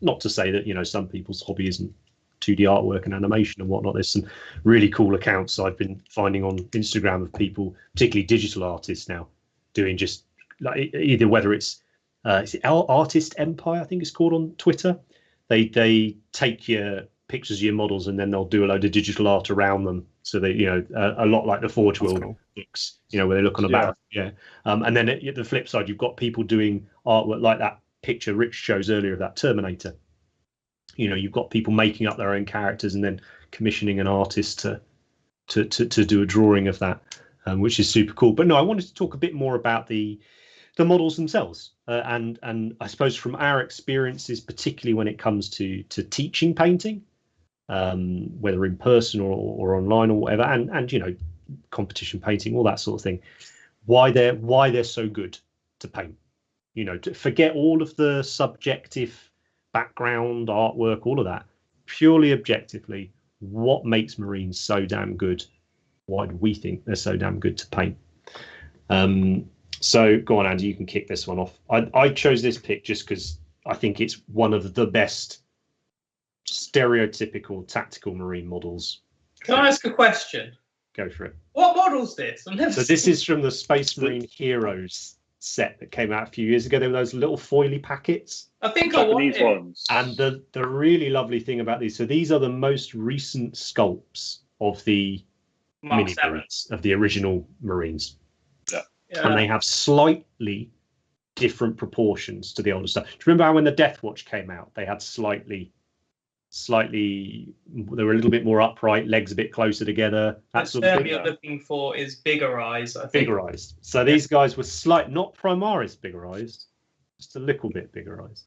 Not to say that some people's hobby isn't 2D artwork and animation and whatnot. There's some really cool accounts I've been finding on Instagram of people, particularly digital artists now, doing just like either whether it's Artist Empire, I think it's called on Twitter. They take your pictures of your models and then they'll do a load of digital art around them. So they, a lot like the Forge World books, where they look on the back. Yeah. And then at the flip side, you've got people doing artwork like that picture Rich shows earlier of that Terminator. You've got people making up their own characters and then commissioning an artist to do a drawing of that, which is super cool. But no, I wanted to talk a bit more about the models themselves, and I suppose from our experiences, particularly when it comes to teaching painting, whether in person or online or whatever, and competition painting, all that sort of thing, why they're so good to paint. To forget all of the subjective background, artwork, all of that, purely objectively, what makes Marines so damn good? Why do we think they're so damn good to paint? So go on, Andy, you can kick this one off. I chose this pick just because I think it's one of the best stereotypical tactical Marine models. Can I ask a question? Go for it. What model's this? So this is from the Space Marine Heroes set that came out a few years ago. There were those little foily packets. I think I want these ones. And the really lovely thing about these, so these are the most recent sculpts of the mini Marines, of the original Marines. Yeah. And they have slightly different proportions to the older stuff. Do you remember how when the Death Watch came out, they had slightly, they were a little bit more upright, legs a bit closer together. That sort of thing. You're looking for is bigger eyes, I think. Bigger eyes. So these guys were not Primaris bigger eyes, just a little bit bigger eyes.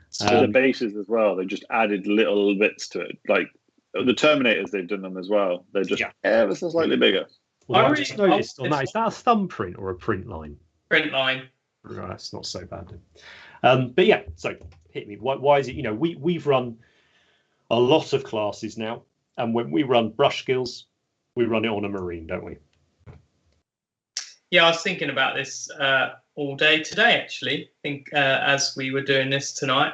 So the bases as well, they just added little bits to it. Like the Terminators, they've done them as well. They're just ever so slightly bigger. Well, I just noticed on that, is that a thumbprint or a print line? Print line. Right, that's not so bad then. But yeah, so hit me. Why is it, we've run a lot of classes now, and when we run brush skills, we run it on a Marine, don't we? Yeah, I was thinking about this all day today, actually. I think as we were doing this tonight,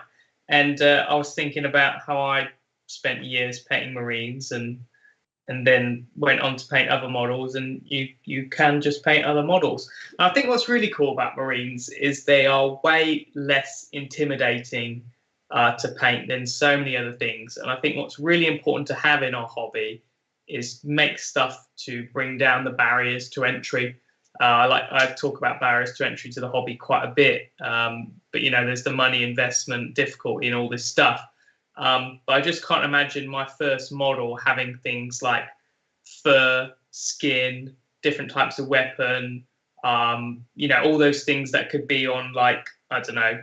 and I was thinking about how I spent years painting Marines and then went on to paint other models, and you can just paint other models. And I think what's really cool about Marines is they are way less intimidating to paint than so many other things. And I think what's really important to have in our hobby is make stuff to bring down the barriers to entry. I talk about barriers to entry to the hobby quite a bit, but there's the money investment, difficulty, and all this stuff. But I just can't imagine my first model having things like fur, skin, different types of weapon, all those things that could be on like I don't know,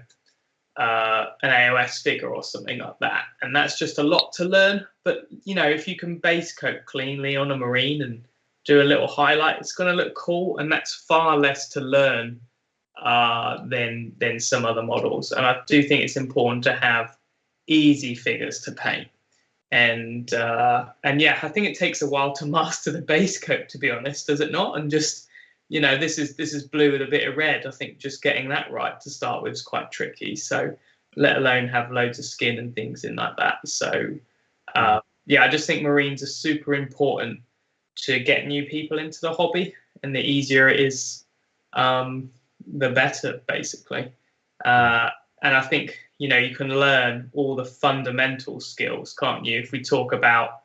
an AOS figure or something like that. And that's just a lot to learn. But, you know, if you can base coat cleanly on a marine and do a little highlight, it's going to look cool. And that's far less to learn than some other models. And I do think it's important to have easy figures to paint. And yeah, I think it takes a while to master the base coat, to be honest, does it not? And just, you know, this is blue with a bit of red. I think just getting that right to start with is quite tricky. So let alone have loads of skin and things in like that. So yeah, I just think marines are super important to get new people into the hobby, and the easier it is, the better, basically. And I think, you know, you can learn all the fundamental skills, can't you? If we talk about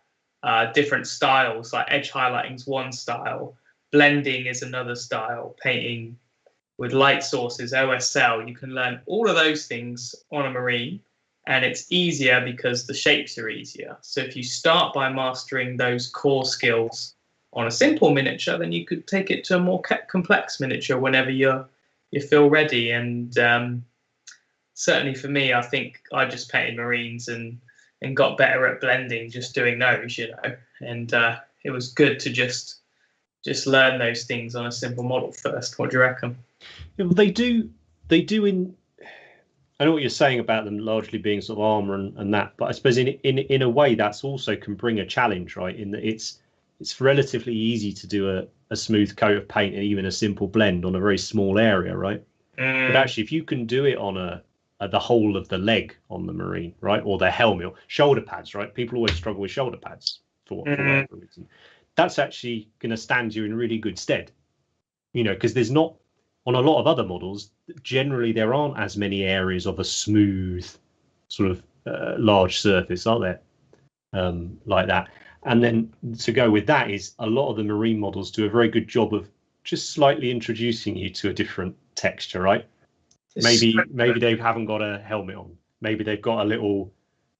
different styles, like edge highlighting is one style, blending is another style, painting with light sources, OSL, you can learn all of those things on a marine, and it's easier because the shapes are easier. So if you start by mastering those core skills on a simple miniature, then you could take it to a more complex miniature whenever you feel ready. And certainly for me, I think I just painted marines and got better at blending just doing those, you know. And it was good to just learn those things on a simple model first. What do you reckon? Yeah, well, they do in. I know what you're saying about them largely being sort of armor and that, but I suppose in a way that's also can bring a challenge, right? In that it's relatively easy to do a smooth coat of paint and even a simple blend on a very small area, right? But actually, if you can do it on the whole of the leg on the marine, right, or the helmet, or shoulder pads, right? People always struggle with shoulder pads for whatever reason. That's actually going to stand you in really good stead, you know, because there's not, on a lot of other models, generally there aren't as many areas of a smooth sort of large surface, are there, like that. And then to go with that is a lot of the marine models do a very good job of just slightly introducing you to a different texture, right? Maybe they haven't got a helmet on. Maybe they've got a little,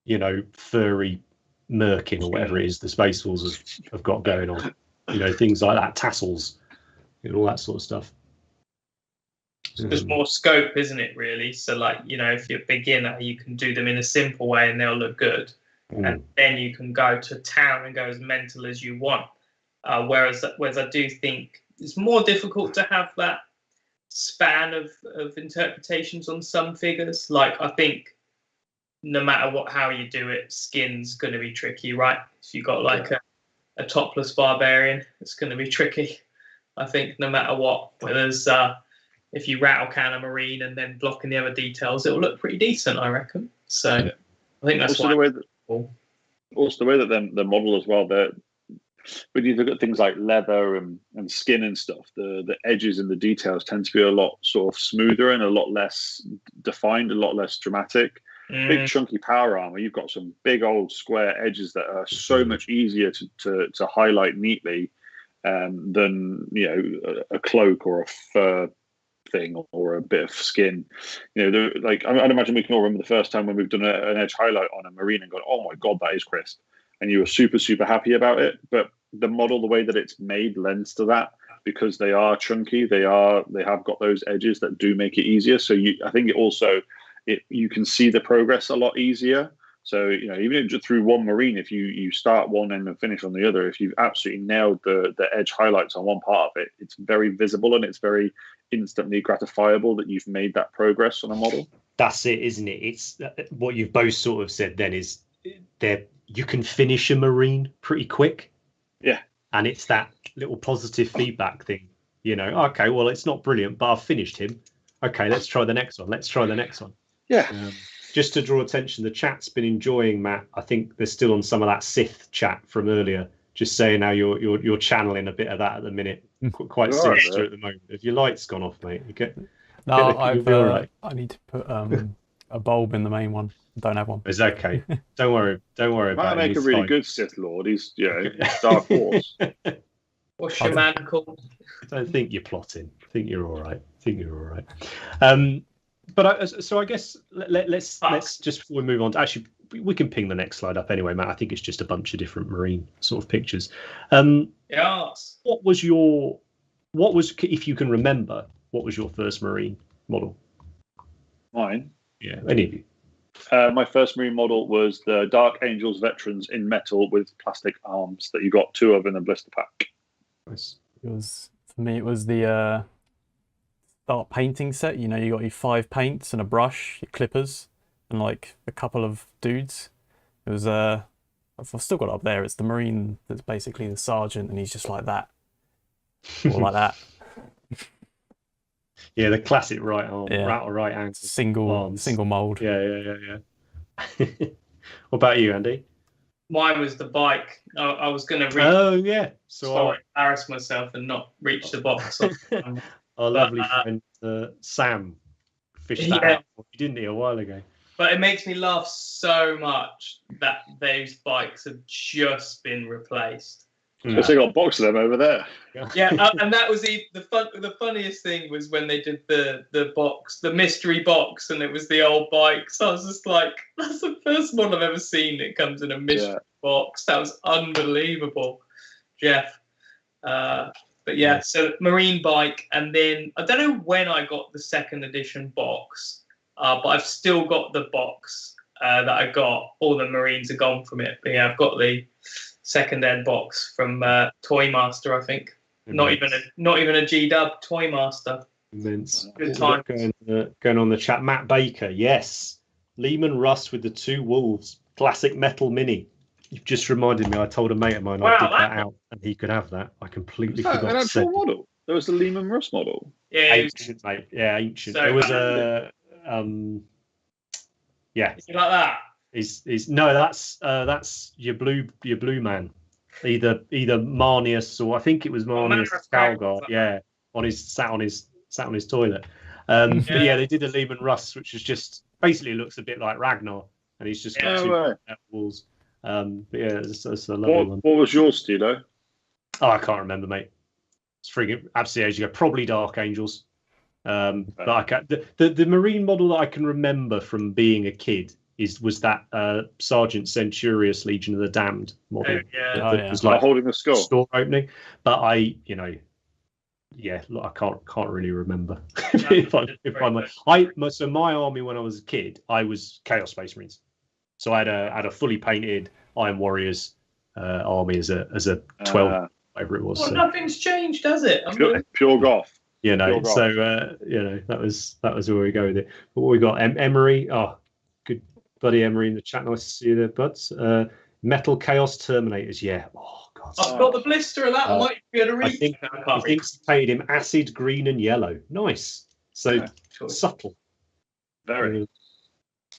you know, furry merkin or whatever it is the Space Force have got going on. You know, things like that, tassels, and all that sort of stuff. There's more scope, isn't it, really? So, like, you know, if you're a beginner, you can do them in a simple way and they'll look good. And then you can go to town and go as mental as you want. Whereas I do think it's more difficult to have that span of interpretations on some figures. Like, I think no matter how you do it, skin's going to be tricky, right? If you've got like a topless barbarian, it's going to be tricky. I think no matter what, whereas if you rattle can a marine and then blocking the other details, it'll look pretty decent, I reckon. So I think that's also the way that they're modeled as well. When you look at things like leather and skin and stuff, the edges and the details tend to be a lot sort of smoother and a lot less defined, a lot less dramatic. Big chunky power armor, you've got some big old square edges that are so much easier to highlight neatly than, you know, a cloak or a fur thing or a bit of skin. You know, like I'd imagine we can all remember the first time when we've done an edge highlight on a marine and gone, oh my god, that is crisp, and you were super happy about it. But the model, the way that it's made, lends to that, because they are chunky, they have got those edges that do make it easier. So I think it also you can see the progress a lot easier. So, you know, even just through one marine, if you start one end and finish on the other, if you've absolutely nailed the edge highlights on one part of it, it's very visible and it's very instantly gratifiable that you've made that progress on a model. That's it, isn't it? It's what you've both sort of said then is you can finish a marine pretty quick. Yeah. And it's that little positive feedback thing, you know, okay, well, it's not brilliant, but I've finished him. Okay, let's try the next one. Yeah. Just to draw attention, the chat's been enjoying, Matt. I think they're still on some of that Sith chat from earlier. Just saying how you're channeling a bit of that at the minute. Quite sinister at the moment. If your light's gone off, mate, I need to put a bulb in the main one. Don't have one. It's okay. Don't worry about it. Might make a really good Sith Lord. He's, you know, Dark Force. What's your man called? I don't think you're plotting. I think you're all right. But so I guess let's just, before we move on, actually we can ping the next slide up anyway, Matt. I think it's just a bunch of different marine sort of pictures. Yes. What was, if you can remember, what was your first marine model? Mine. Yeah, any of you. My first Marine model was the Dark Angels Veterans in metal with plastic arms that you got 2 of in a blister pack. Nice. It was, for me, it was the start painting set. You know, you got your 5 paints and a brush, your clippers, and like a couple of dudes. It was I've still got it up there. It's the Marine that's basically the sergeant, and he's just like that, or like that. Yeah, the classic right arm, Yeah. right angle. Single mold. Yeah. What about you, Andy? Mine was the bike. I was going to reach. Oh yeah. So I embarrassed myself and not reach the box. Our lovely friend Sam fished that out. He didn't he a while ago. But it makes me laugh so much that those bikes have just been replaced. So they got a box of them over there. Yeah, and that was the funniest thing was when they did the box, the mystery box, and it was the old bikes. I was just like, that's the first one I've ever seen that comes in a mystery box. That was unbelievable, Jeff. But yeah, so Marine bike, and then I don't know when I got the second edition box, but I've still got the box that I got. All the Marines are gone from it, but yeah, I've got the second ed box from Toy Master, I think. Not even a G-Dub, Toy Master. Immense. Good time. Going on the chat, Matt Baker, yes. Lehman Russ with the 2 wolves, classic metal mini. You've just reminded me. I told a mate of mine I did that out, and he could have that. I completely forgot. An actual model. There was the Lehman Russ model. Yeah, ancient, mate. Yeah, ancient. So there was a yeah. Is it like that? No, that's your blue man. Either Marnius or I think it was Marnius Skalgard. Yeah, sat on his toilet. But yeah, they did a Lehman Russ, which is just basically looks a bit like Ragnar, and he's just got 2 walls. But yeah, it's a lovely one. What was yours, Tito? Oh, I can't remember, mate. It's freaking absolutely ages ago. Probably Dark Angels. But I can't, the Marine model that I can remember from being a kid was that Sergeant Centurious Legion of the Damned model. That was like holding the skull. Store opening. But I can't really remember. So my army when I was a kid, I was Chaos Space Marines. So I had a fully painted Iron Warriors army as a 12, whatever it was. Well, so. Nothing's changed, does it? Pure goth. That was where we go with it. But what we got, Emery. Oh, good buddy Emery in the chat. Nice to see you there, buds. Metal Chaos Terminators. Yeah. Oh God. I've got the blister of that. I might be able to read. I think he painted him acid, green, and yellow. Nice. So subtle. Very.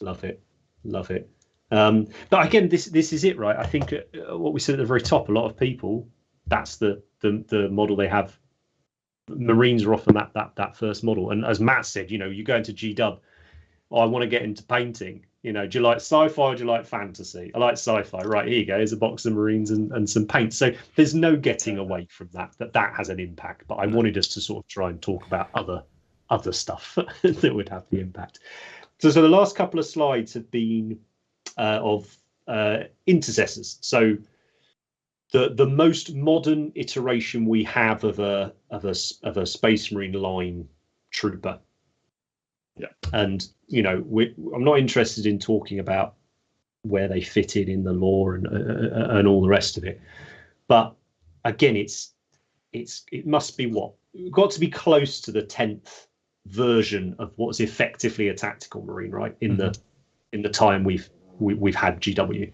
Love it. But again, this is it, right? I think what we said at the very top. A lot of people, that's the model they have. Marines are often that first model, and as Matt said, you go into G-Dub. I want to get into painting. Do you like sci-fi or do you like fantasy? I like sci-fi. Right, here you go. Here's a box of Marines and some paint. So there's no getting away from that has an impact. But I wanted us to sort of try and talk about other stuff that would have the impact. So the last couple of slides have been of intercessors. So the most modern iteration we have of a Space Marine line trooper. Yeah, and I'm not interested in talking about where they fitted in the lore and all the rest of it. But again, it must be got to be close to the 10th version of what's effectively a tactical Marine, right? In the time we've had GW.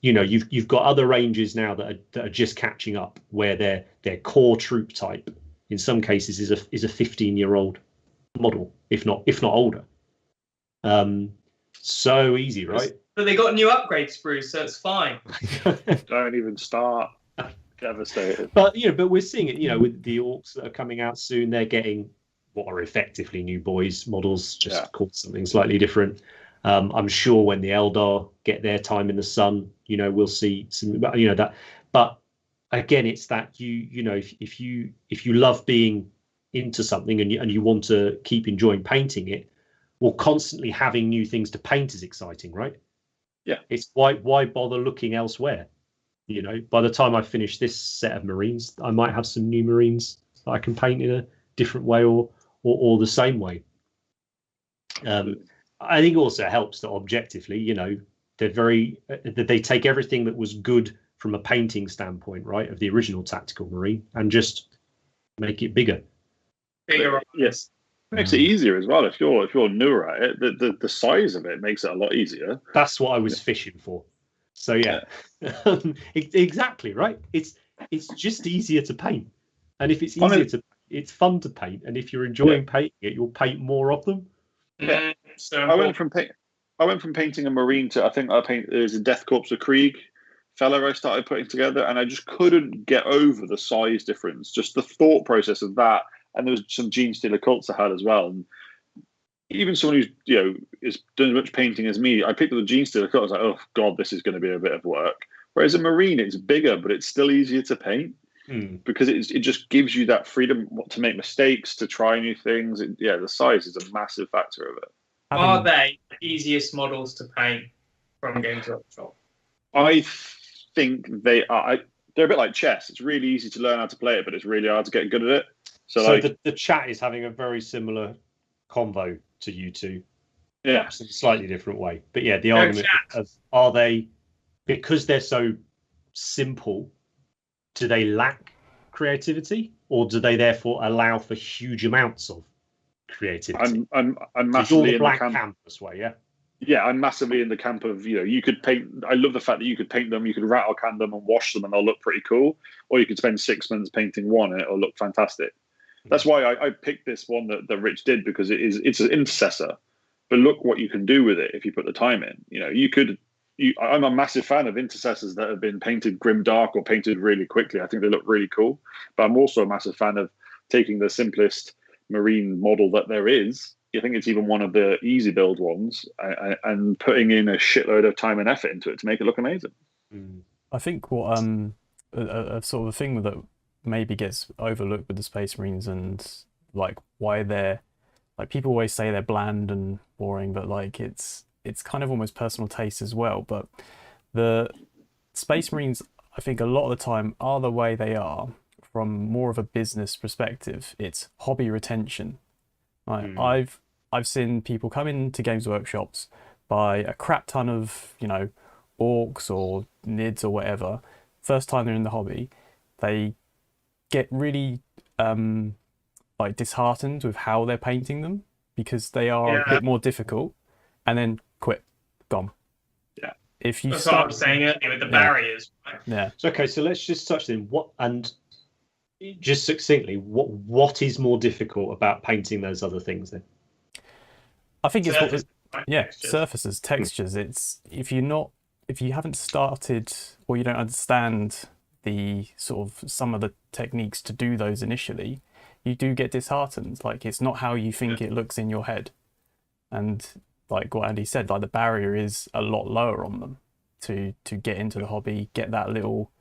You've got other ranges now that are just catching up, where their core troop type in some cases is a 15-year-old model, if not older. So easy, right? But they got new upgrade sprues, so it's fine. Don't even start. Devastated. But we're seeing it. With the orcs that are coming out soon, they're getting what are effectively new boys models, just called something slightly different. I'm sure when the Eldar get their time in the sun, we'll see some, that. But again, it's that if you love being into something and you want to keep enjoying painting it, well, constantly having new things to paint is exciting, right? Yeah. It's why bother looking elsewhere? By the time I finish this set of Marines, I might have some new Marines that I can paint in a different way or the same way. I think also it helps that objectively, you know, they're very that they take everything that was good from a painting standpoint, right, of the original Tactical Marine, and just make it bigger. Yes, makes it easier as well. If you're newer at it, the size of it makes it a lot easier. That's what I was fishing for. So yeah. Exactly right. It's just easier to paint, and if it's easier to, it's fun to paint, and if you're enjoying painting it, you'll paint more of them. Yeah. So I went from painting a Marine to, I think there's a Death Corps of Krieg fella I started putting together, and I just couldn't get over the size difference, just the thought process of that. And there was some Gene Stealer cults I had as well. And even someone who's, you know, is doing as much painting as me, I picked up the Gene Stealer cult. I was like, oh God, this is going to be a bit of work. Whereas a Marine, it's bigger, but it's still easier to paint because it just gives you that freedom to make mistakes, to try new things. The size is a massive factor of it. Are they the easiest models to paint from Games Workshop? I think they are. They're a bit like chess. It's really easy to learn how to play it, but it's really hard to get good at it. So the chat is having a very similar convo to you two. Yeah. Perhaps in a slightly different way. But yeah, the argument of, are they, because they're so simple, do they lack creativity, or do they therefore allow for huge amounts of creativity? I'm massively in the camp this way, yeah. Yeah, I'm massively in the camp of, you know, you could paint. I love the fact that you could paint them, you could rattle can them and wash them, and they'll look pretty cool. Or you could spend 6 months painting one, and it'll look fantastic. That's why I picked this one that Rich did, because it's an intercessor. But look what you can do with it if you put the time in. You know, I'm a massive fan of intercessors that have been painted grim dark or painted really quickly. I think they look really cool. But I'm also a massive fan of taking the simplest Marine model that there is. I think it's even one of the easy build ones, and putting in a shitload of time and effort into it to make it look amazing. I think what a sort of a thing that maybe gets overlooked with the Space Marines, and like why they're like, people always say they're bland and boring, but like it's kind of almost personal taste as well. But the Space Marines, I think a lot of the time, are the way they are from more of a business perspective. It's hobby retention. Like I've seen people come into Games Workshops, buy a crap ton of, you know, orcs or nids or whatever. First time they're in the hobby, they get really like disheartened with how they're painting them, because they are a bit more difficult, and then quit, gone. Yeah. If you That's what I was saying earlier with the barriers. Right? Yeah. So okay, so let's just touch on what, and just succinctly, what is more difficult about painting those other things then? I think Surfaces, surfaces, textures. It's if you haven't started, or you don't understand the sort of some of the techniques to do those initially, you do get disheartened. Like, it's not how you think it looks in your head. And like what Andy said, like the barrier is a lot lower on them to get into the hobby, get that little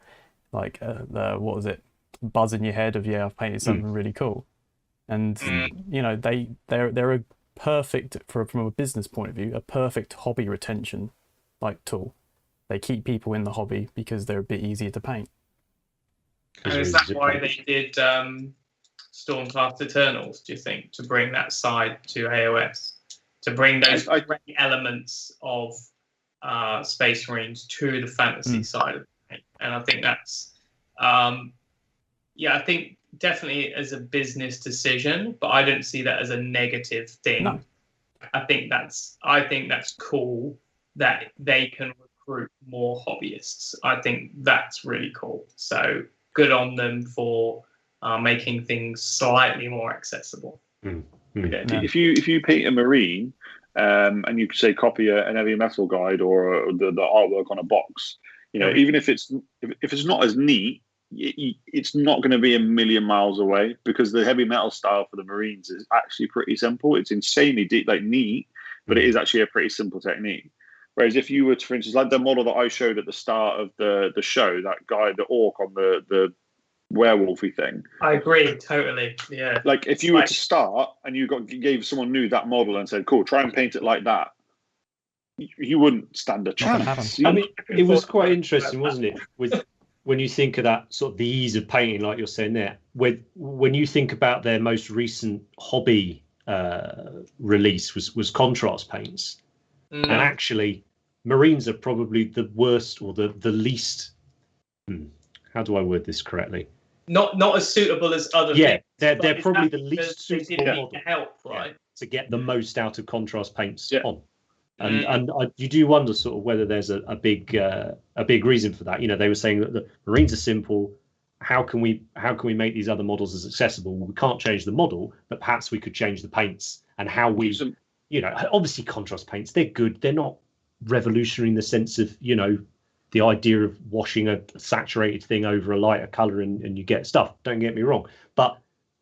like what was it, buzz in your head of, yeah, I've painted something really cool. And you know, they're a perfect, from a business point of view, a perfect hobby retention like tool. They keep people in the hobby because they're a bit easier to paint. And is that why they did Stormcast Eternals, do you think, to bring that side to AOS, to bring those great elements of Space Marines to the fantasy side of it? And I think that's I think definitely as a business decision, but I don't see that as a negative thing. No. I think that's cool that they can recruit more hobbyists. I think that's really cool. So good on them for making things slightly more accessible. If you paint a Marine and you say copy an heavy metal guide or the artwork on a box, you know, even if it's not as neat, it's not going to be a million miles away, because the heavy metal style for the Marines is actually pretty simple. It's insanely deep, like neat, but it is actually a pretty simple technique. Whereas if you were to, for instance, like the model that I showed at the start of the show, that guy, the orc on the werewolfy thing. I agree, totally. Yeah. Like if you were to start and you gave someone new that model and said, "Cool, try and paint it like that," you wouldn't stand a chance. I mean, it was quite interesting, wasn't it? With when you think of that sort of the ease of painting, like you're saying there, when you think about their most recent hobby release was contrast paints, Mm. and actually Marines are probably the worst or the least. How do I word this correctly? Not as suitable as other things. they're but probably it's the because least they suitable didn't need model the help, right? to get the most out of contrast paints Yeah. on. And you do wonder sort of whether there's a big reason for that. You know, they were saying that the Marines are simple. How can we make these other models as accessible? Well, we can't change the model, but perhaps we could change the paints and how we, you know, obviously contrast paints, they're good. They're not revolutionary in the sense of, you know, the idea of washing a saturated thing over a lighter color and you get stuff. Don't get me wrong, but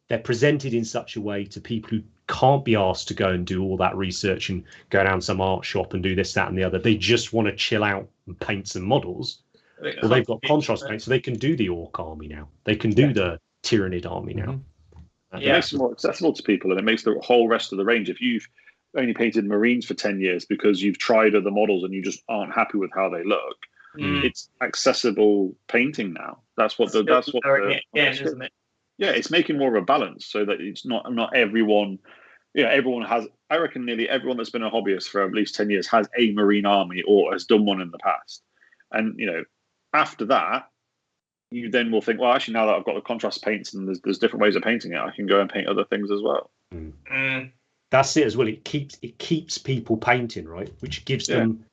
they're presented in such a way to people who can't be asked to go and do all that research and go down some art shop and do this, that, and the other. They just want to chill out and paint some models. Well, they've got contrast paint, so they can do the Orc army now. They can do the Tyrannid army now. It makes it more accessible to people, and it makes the whole rest of the range. If you've only painted Marines for 10 years because you've tried other models and you just aren't happy with how they look, it's accessible painting now. That's what isn't it? Yeah, it's making more of a balance so that it's not everyone. Yeah, everyone has. I reckon nearly everyone that's been a hobbyist for at least 10 years has a Marine army or has done one in the past. And you know, after that, you then will think, well, actually, now that I've got the contrast paints and there's different ways of painting it, I can go and paint other things as well. That's it as well. It keeps people painting, right? Which gives them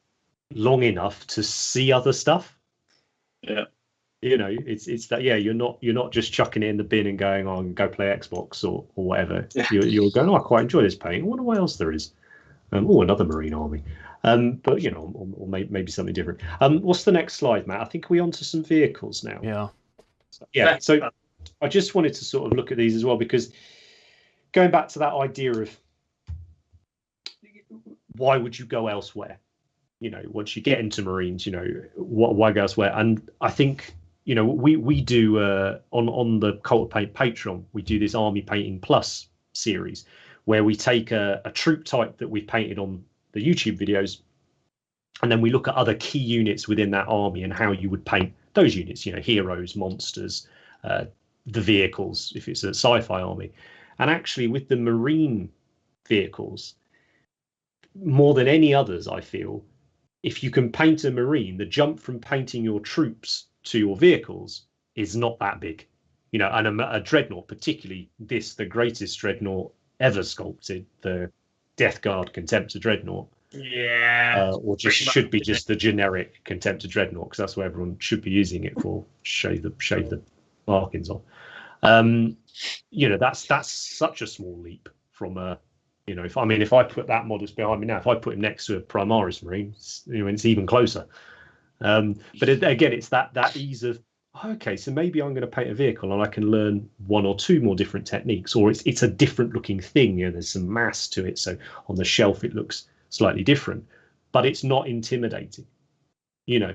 long enough to see other stuff. Yeah. You know, it's that you're not just chucking it in the bin and going on go play Xbox or whatever. You're going, I quite enjoy this paint. I wonder what else there is. Another Marine army. But you know, or maybe something different. What's the next slide, Matt? I think we're on to some vehicles now. Yeah. So I just wanted to sort of look at these as well, because going back to that idea of why would you go elsewhere? You know, once you get into Marines, you know, why go elsewhere? And I think, you know, we do on the Cult of Paint Patreon, we do this Army Painting Plus series where we take a troop type that we've painted on the YouTube videos, and then we look at other key units within that army and how you would paint those units, you know, heroes, monsters, the vehicles, if it's a sci-fi army. And actually with the Marine vehicles, more than any others, I feel, if you can paint a Marine, the jump from painting your troops to your vehicles is not that big. You know, and a dreadnought, particularly the greatest dreadnought ever sculpted, the Death Guard Contemptor dreadnought. Or just should be just the generic Contemptor dreadnought, because that's what everyone should be using it for. Shave the markings off. You know, that's such a small leap from a. You know, if I put that model behind me now, if I put him next to a Primaris Marine, you know, it's even closer. But again, it's that ease of, okay, so maybe I'm going to paint a vehicle and I can learn one or two more different techniques, or it's a different looking thing. You know, there's some mass to it, so on the shelf it looks slightly different, but it's not intimidating. You know,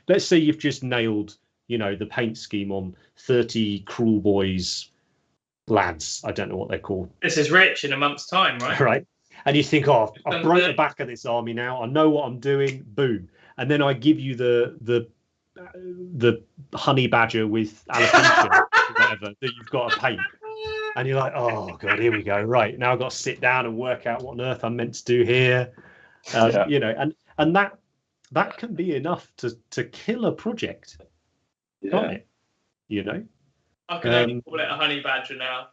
let's say you've just nailed, you know, the paint scheme on 30 Cruel Boys lads. I don't know what they're called. This is rich in a month's time, right? Right. And you think, oh, I've broke the back of this army now. I know what I'm doing. Boom. And then I give you the honey badger with alopecia or whatever that you've got to paint. And you're like, oh, God, here we go. Right. Now I've got to sit down and work out what on earth I'm meant to do here. You know, and that can be enough to kill a project. Can't it? You know? I can only call it a honey badger now.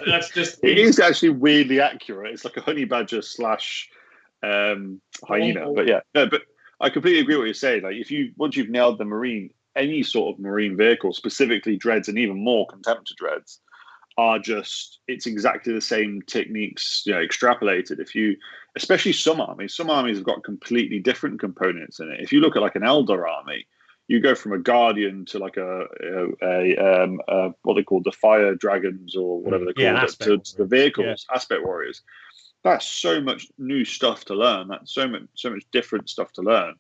That's just. It is actually weirdly accurate. It's like a honey badger / hyena. But but I completely agree with what you're saying. Like, once you've nailed the Marine, any sort of Marine vehicle, specifically dreads and even more Contemptor dreads, are just, it's exactly the same techniques, you know, extrapolated. Especially some armies have got completely different components in it. If you look at like an Eldar army, you go from a Guardian to like a what they call the Fire Dragons or whatever they call it, to the vehicles, Aspect Warriors. That's so much new stuff to learn. That's so much different stuff to learn.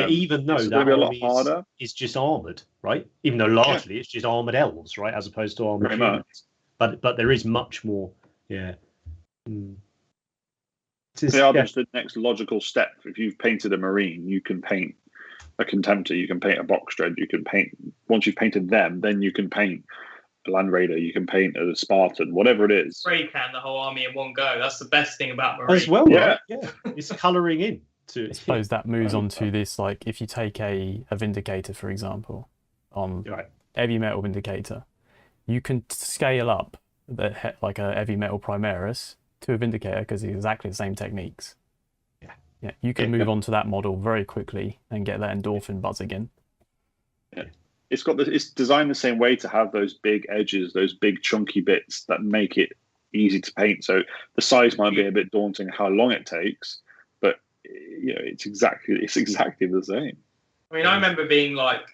Even though that army is just armored, right? Even though largely it's just armored elves, right, as opposed to armored humans. But there is much more. They are just the next logical step. If you've painted a Marine, you can paint a Contemptor, you can paint a Box Dread, you can paint, once you've painted them, then you can paint a Land Raider, you can paint a Spartan, whatever it is. Spray can the whole army in one go. That's the best thing about Marine. As well, Yeah. right? Yeah, it's colouring in. I suppose that moves on to this, like if you take a Vindicator, for example, on Right. heavy metal Vindicator, you can scale up like a heavy metal Primaris to a Vindicator because it's exactly the same techniques. Yeah, you can move on to that model very quickly and get that endorphin buzz again. Yeah. It's designed the same way to have those big edges, those big chunky bits that make it easy to paint. So the size might be a bit daunting, how long it takes, but it's exactly the same. I mean, I remember being like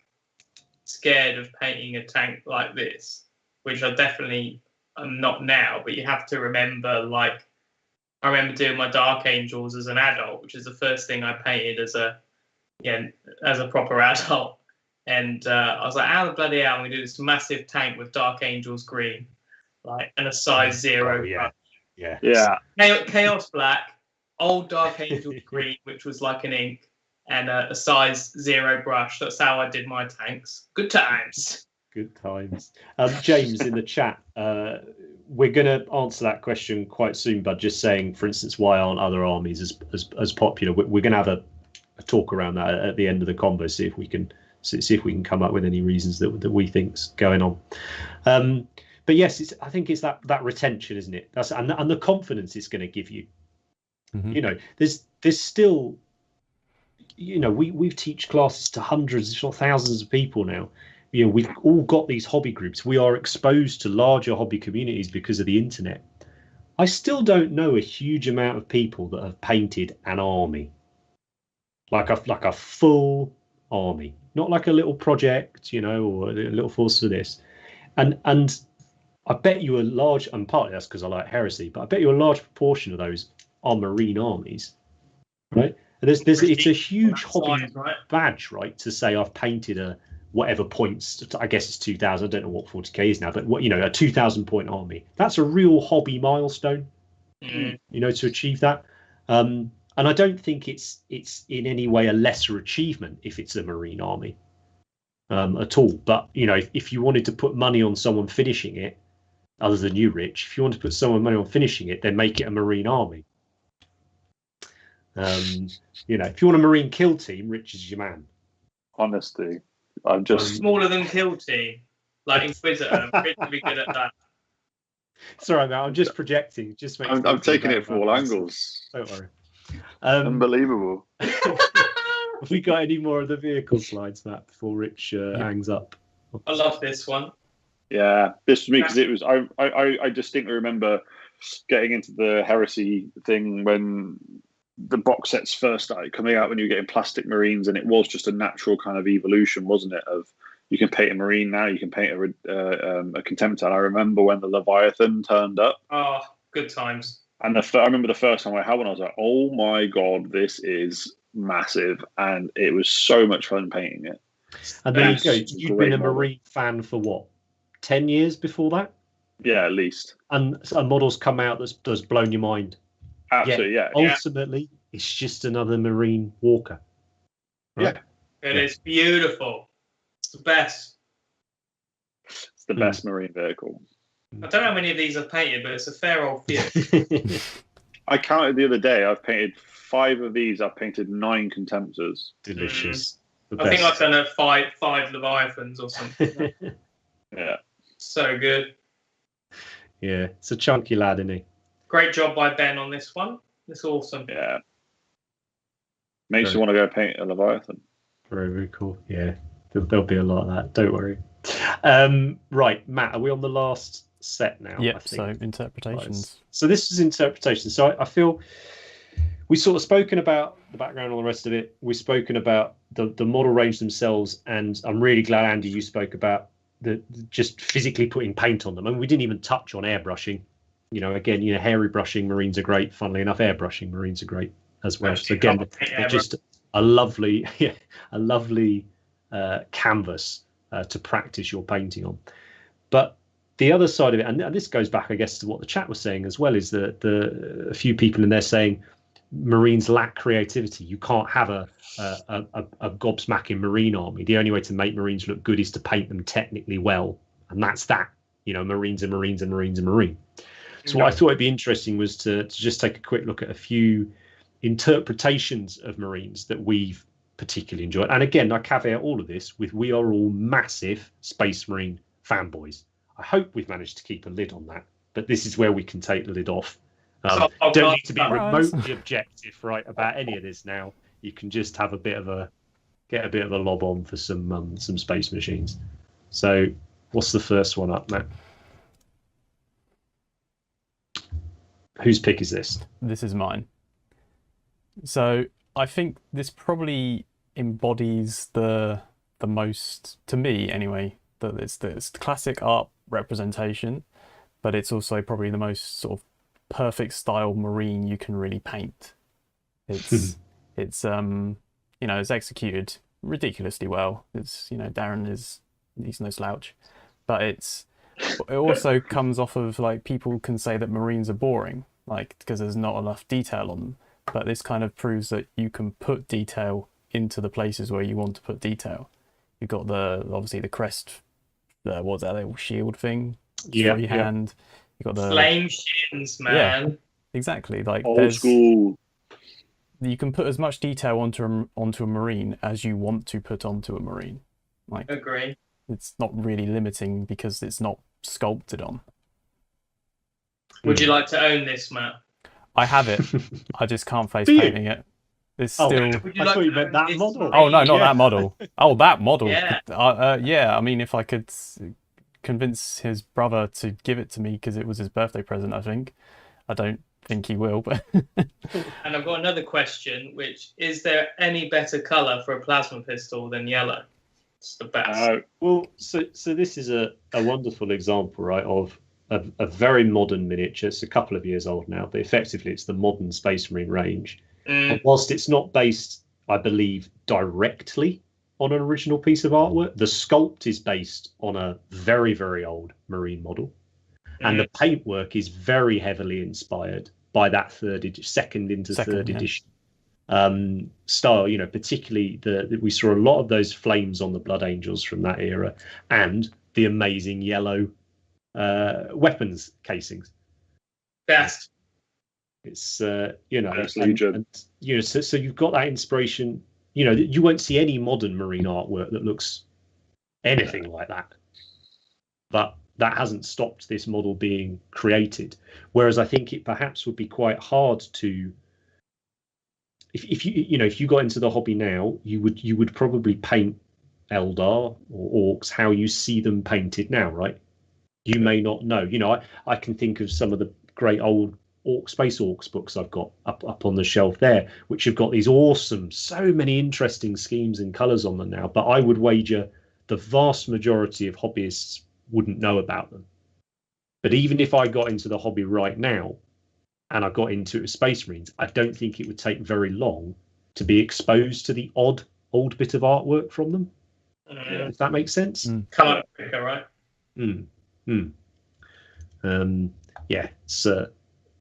scared of painting a tank like this, which I definitely am not now. But you have to remember, like, I remember doing my Dark Angels as an adult, which is the first thing I painted as a proper adult. And I was like, how the bloody hell, I'm going to do this massive tank with Dark Angels green, like, and a size 0. Oh, yeah. Yeah. Chaos black, old Dark Angels green, which was like an ink, and a size 0 brush. That's how I did my tanks. Good times. Good times. James in the chat, we're going to answer that question quite soon, but just saying, for instance, why aren't other armies as popular? We're going to have a talk around that at the end of the combo, see if we can come up with any reasons that we think's going on. But yes, I think it's that retention, isn't it? And the confidence it's going to give you. Mm-hmm. There's still, we teach classes to hundreds, if not thousands of people now. We've all got these hobby groups. We are exposed to larger hobby communities because of the internet. I still don't know a huge amount of people that have painted an army, like a full army, not like a little project, or a little force for this. And I bet you a large, and partly that's because I like heresy, but I bet you a large proportion of those are Marine armies, right? And it's a huge hobby badge, right, to say I've painted a whatever points. I guess it's 2,000. I don't know what 40k is now, but a 2,000 point army. That's a real hobby milestone, to achieve that. And I don't think it's in any way a lesser achievement if it's a Marine army at all. But if you wanted to put money on someone finishing it, other than you, Rich, if you want to put someone money on finishing it, then make it a Marine army. If you want a Marine kill team, Rich is your man. Honestly, I'm just smaller than kill team, like Inquisitor. Rich would be good at that. Sorry, man, I'm just projecting. I'm taking it from all angles. Don't worry. Unbelievable. Have we got any more of the vehicle slides, Matt, before Rich hangs up? I love this one. Yeah, this was me because it was. I distinctly remember getting into the heresy thing when the box sets first started coming out, when you were getting plastic Marines, and it was just a natural kind of evolution, wasn't it? Of you can paint a Marine now, you can paint a Contemptor. And I remember when the Leviathan turned up. Oh, good times. And I remember the first time I had one, I was like, oh my God, this is massive. And it was so much fun painting it. And there you go. You've been a Marine fan for what, 10 years before that? Yeah, at least. And a model's come out that's blown your mind. Absolutely, yeah. Ultimately, it's just another Marine Walker. Right? Yeah. It is beautiful. It's the best. It's the best Marine vehicle. I don't know how many of these I've painted, but it's a fair old few. I counted the other day. I've painted 5 of these. I've painted 9 Contemptors. Delicious. I think I've done 5 Leviathans or something. Yeah. So good. Yeah, it's a chunky lad, isn't he? Great job by Ben on this one. It's awesome. Yeah. Makes you want to go paint a Leviathan. Very, very cool. Yeah, there'll be a lot of that. Don't worry. Right, Matt, are we on the last set now? Yeah, so interpretations. So this is interpretation. So I feel we've sort of spoken about the background and all the rest of it. We've spoken about the model range themselves, and I'm really glad, Andy, you spoke about the just physically putting paint on them. And we didn't even touch on airbrushing. Again, hairy brushing Marines are great. Funnily enough, airbrushing Marines are great as well. So again, they're just a lovely canvas to practice your painting on. But the other side of it, and this goes back, I guess, to what the chat was saying as well, is that a few people in there saying Marines lack creativity. You can't have a gobsmacking Marine army. The only way to make Marines look good is to paint them technically well, and that's that. you know, Marine's a Marine's a Marine's a Marine. So what I thought it'd be interesting was to just take a quick look at a few interpretations of Marines that we've particularly enjoyed. And again, I caveat all of this with we are all massive Space Marine fanboys. I hope we've managed to keep a lid on that, but this is where we can take the lid off. Don't need to be remotely objective, right, about any of this now. You can just have get a bit of a lob on for some space machines. So what's the first one up, Matt? Whose pick is this? This is mine. So I think this probably embodies the most, to me anyway, that it's the classic art representation, but it's also probably the most sort of perfect style Marine you can really paint. It's it's you know, it's executed ridiculously well. It's, you know, he's no slouch, but it also comes off of, like, people can say that Marines are boring, like, because there's not enough detail on them, but this kind of proves that you can put detail into the places where you want to put detail. You've got obviously the crest, what's that little shield thing? Freehand. You've got the flame shins, man. Yeah, exactly. Like, old school. You can put as much detail onto a Marine as you want to put onto a Marine. Like, agree. It's not really limiting because it's not sculpted on. Would you like to own this, Matt? I have it. I just can't face painting it. It's still. I thought you meant that model. Oh no, not that model. Oh, that model. Yeah. Yeah. I mean, if I could convince his brother to give it to me because it was his birthday present, I think. I don't think he will, but. And I've got another question, which is there any better colour for a plasma pistol than yellow? It's the best. Well, so this is a wonderful example, right, of a very modern miniature. It's a couple of years old now, but effectively it's the modern Space Marine range. And whilst it's not based, I believe, directly on an original piece of artwork, the sculpt is based on a very, very old Marine model. And the paintwork is very heavily inspired by that third edition style. You know, particularly we saw a lot of those flames on the Blood Angels from that era, and the amazing yellow weapons casings. Best. It's you know, and, you know, so you've got that inspiration. You know, you won't see any modern Marine artwork that looks anything like that, but that hasn't stopped this model being created. Whereas I think it perhaps would be quite hard to, if you got into the hobby now, you would probably paint Eldar or Orcs how you see them painted now, right? You may not know. You know, I can think of some of the great old Space Orcs books I've got up on the shelf there, which have got these awesome, so many interesting schemes and colours on them now. But I would wager the vast majority of hobbyists wouldn't know about them. But even if I got into the hobby right now and I got into Space Marines, I don't think it would take very long to be exposed to the odd old bit of artwork from them. If that makes sense. Come on, quicker, right? Yeah,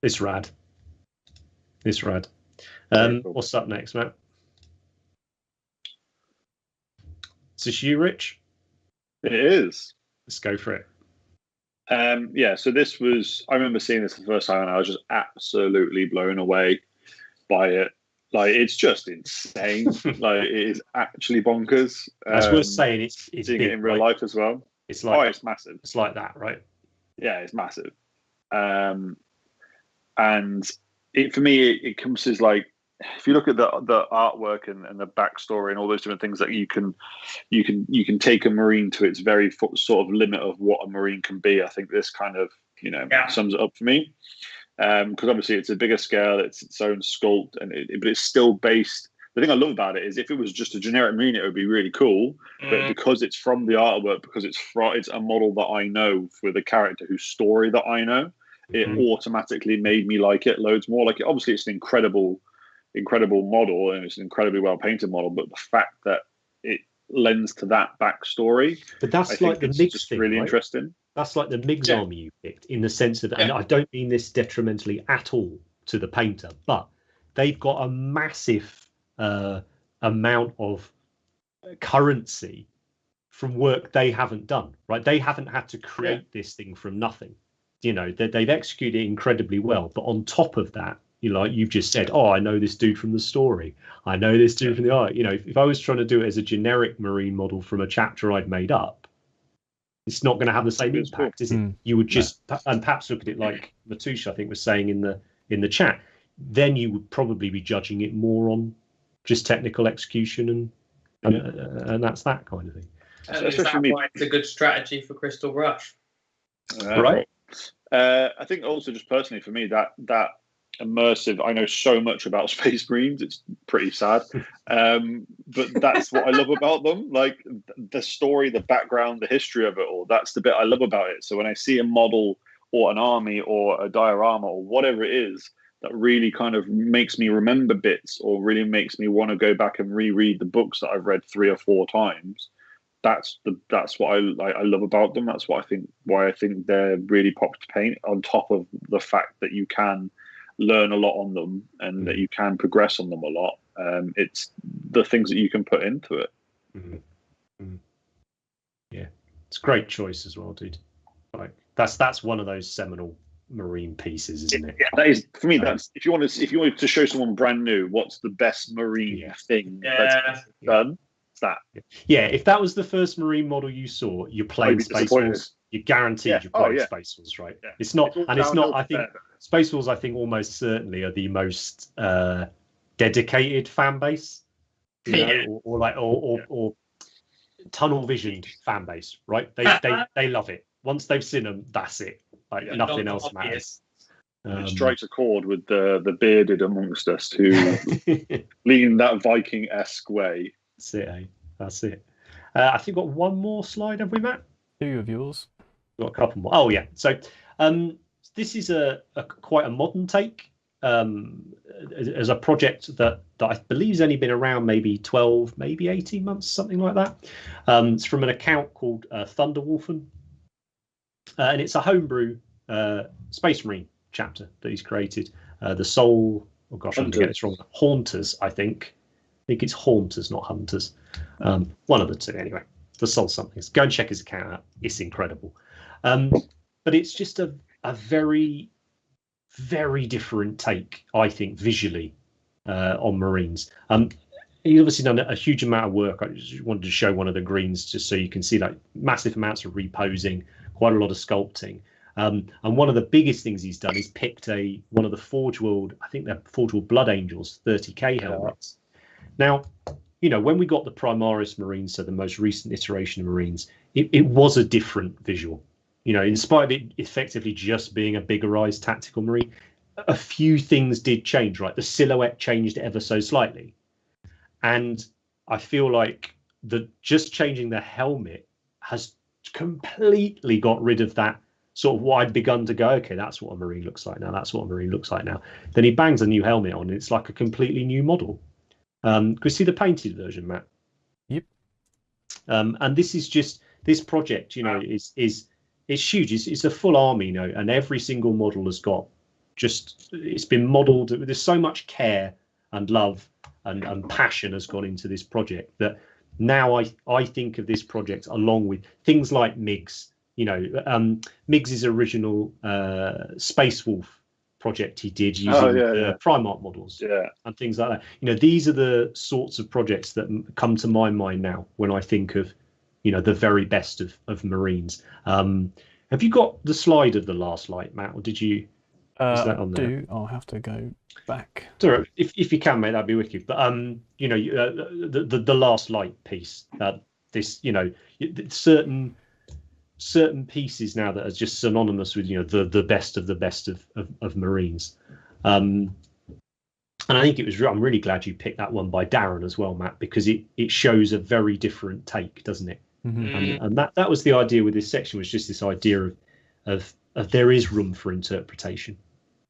it's rad. It's rad. What's up next, Matt? Is this you, Rich? It is. Let's go for it. Yeah, so this was, I remember seeing this the first time and I was just absolutely blown away by it. Like, it's just insane. Like, it is actually bonkers. That's worth saying. It's seeing big, it in real right? life as well. It's like it's massive. It's like that, right? Yeah, it's massive. And for me, it comes as, like, if you look at the artwork and the backstory and all those different things that you can take a Marine to its very sort of limit of what a Marine can be. I think this kind of, you know, sums it up for me. Because obviously it's a bigger scale, it's its own sculpt, but it's still based. The thing I love about it is if it was just a generic Marine, it would be really cool. But because it's from the artwork, because it's a model that I know with a character whose story that I know, it automatically made me like it loads more. Like, obviously it's an incredible model and it's an incredibly well painted model, but the fact that it lends to that backstory, but that's like the MiGs thing, really right? interesting. That's like the MiGs army you picked, in the sense of, and I don't mean this detrimentally at all to the painter, but they've got a massive amount of currency from work they haven't done, right? They haven't had to create this thing from nothing. You know, they've executed it incredibly well. But on top of that, you know, like you've just said, oh, I know this dude from the story. I know this dude from the art. You know, if I was trying to do it as a generic marine model from a chapter I'd made up, it's not going to have the same impact, is it? You would just, and perhaps look at it like Matusha, I think, was saying in the chat. Then you would probably be judging it more on just technical execution, and that's that kind of thing. Is that why it's a good strategy for Crystal Rush? Right. I think also just personally for me that immersive. I know so much about Space Marines. It's pretty sad, but that's what I love about them. Like the story, the background, the history of it all. That's the bit I love about it. So when I see a model or an army or a diorama or whatever it is that really kind of makes me remember bits or really makes me want to go back and reread the books that I've read 3 or 4 times. That's what I love about them. That's what why I think they're really pop to paint. On top of the fact that you can learn a lot on them and that you can progress on them a lot. It's the things that you can put into it. Yeah, it's a great choice as well, dude. Like that's one of those seminal marine pieces, isn't it? Yeah, that is for me. That's if you wanted to show someone brand new what's the best marine thing that's done. It's that. Yeah, if that was the first marine model you saw, you're playing Space Wars. You're guaranteed you're playing Space Wars, right? Yeah. It's not, and it's not. I think Space Wars, I think, almost certainly are the most dedicated fan base, you know, or tunnel visioned fan base, right? They love it. Once they've seen them, that's it. Like nothing else matters. It strikes a chord with the bearded amongst us who lean that Viking-esque way. That's it. Eh? That's it. I think we've got one more slide, have we, Matt? 2 of yours. Got a couple more. Oh yeah. So this is a quite a modern take as a project that I believe has only been around maybe 12, maybe 18 months, something like that. It's from an account called Thunderwolfen. And it's a homebrew Space Marine chapter that he's created. The Soul, oh gosh, I'm going to get this wrong. Haunters, I think. I think it's Haunters, not Hunters. One of the two, anyway. The Soul something. Go and check his account out. It's incredible. But it's just a very, very different take, I think, visually on Marines. He's obviously done a huge amount of work. I just wanted to show one of the greens just so you can see like massive amounts of reposing, quite a lot of sculpting. And one of the biggest things he's done is picked one of the Forge World, I think they're Forge World Blood Angels 30k helmets. Now, you know, when we got the Primaris Marines, so the most recent iteration of Marines, it was a different visual. You know, in spite of it effectively just being a biggerized tactical Marine, a few things did change, right? The silhouette changed ever so slightly. And I feel like just changing the helmet has completely got rid of that sort of what I'd begun to go, okay, that's what a Marine looks like now. That's what a Marine looks like now. Then he bangs a new helmet on and it's like a completely new model. Can you see the painted version, Matt? Yep. And this is just, this project, you know, is huge. It's a full army, you know, and every single model has got it's been modeled. There's so much care and love and passion has gone into this project that now I think of this project along with things like Miggs, you know, Miggs's original Space Wolf project he did using Primarch models and things like that. You know, these are the sorts of projects that come to my mind now when I think of, you know, the very best of Marines. Have you got the slide of the last light, Matt, or did you? Is that on there? I'll have to go back. Sorry, if you can, mate, that'd be wicked. But you know, the last light piece. This, you know, certain pieces now that are just synonymous with, you know, the best of the best of Marines. And I think I'm really glad you picked that one by Darren as well, Matt, because it shows a very different take, doesn't it? Mm-hmm. And that was the idea with this section, was just this idea of there is room for interpretation.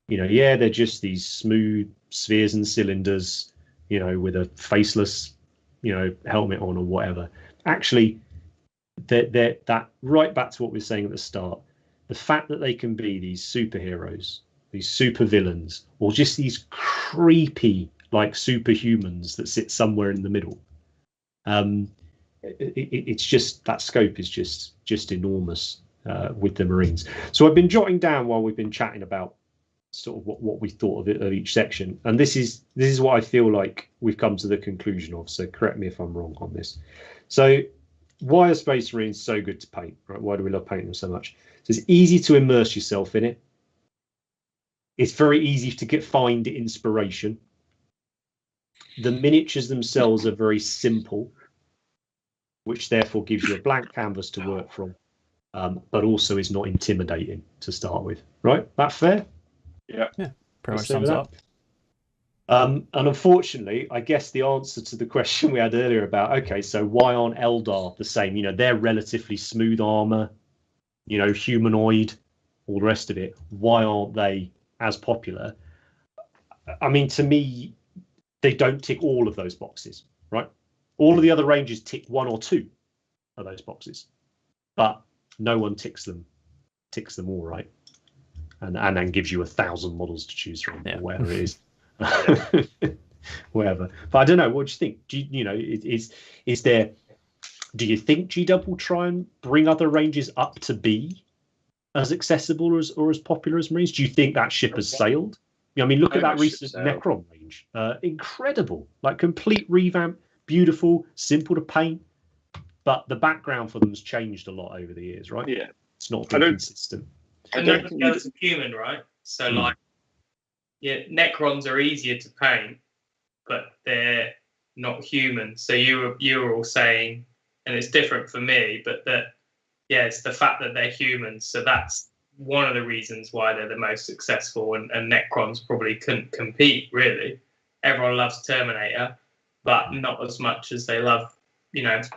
You know, they're just these smooth spheres and cylinders, you know, with a faceless, you know, helmet on or whatever. Actually, that right back to what we were saying at the start, the fact that they can be these superheroes, these super villains, or just these creepy like superhumans that sit somewhere in the middle, it's just that scope is just enormous with the Marines. So I've been jotting down while we've been chatting about sort of what we thought of each section, and this is what I feel like we've come to the conclusion of. So correct me if I'm wrong on this. So why are Space Marines so good to paint? Right? Why do we love painting them so much? So it's easy to immerse yourself in it. It's very easy to find inspiration. The miniatures themselves are very simple, which therefore gives you a blank canvas to work from, but also is not intimidating to start with. Right? That fair? Yeah, pretty much sums up. And unfortunately, I guess the answer to the question we had earlier about, okay, so why aren't Eldar the same? You know, they're relatively smooth armor, you know, humanoid, all the rest of it. Why aren't they as popular? I mean, to me, they don't tick all of those boxes, right? All of the other ranges tick one or two of those boxes, but no one ticks them all, right? And then gives you 1,000 models to choose from, or whatever it is. Whatever. But I don't know. What do you think? Is there? Do you think GW will try and bring other ranges up to be as accessible or as popular as Marines? Do you think that ship has sailed? I mean, look at that recent Necron range. Incredible, like complete revamp, beautiful, simple to paint. But the background for them has changed a lot over the years, right? Yeah, it's not been consistent. And they're human, right? So like, Necrons are easier to paint, but they're not human. So you were all saying, and it's different for me, but that it's the fact that they're humans. So that's one of the reasons why they're the most successful. And Necrons probably couldn't compete really. Everyone loves Terminator, but not as much as they love,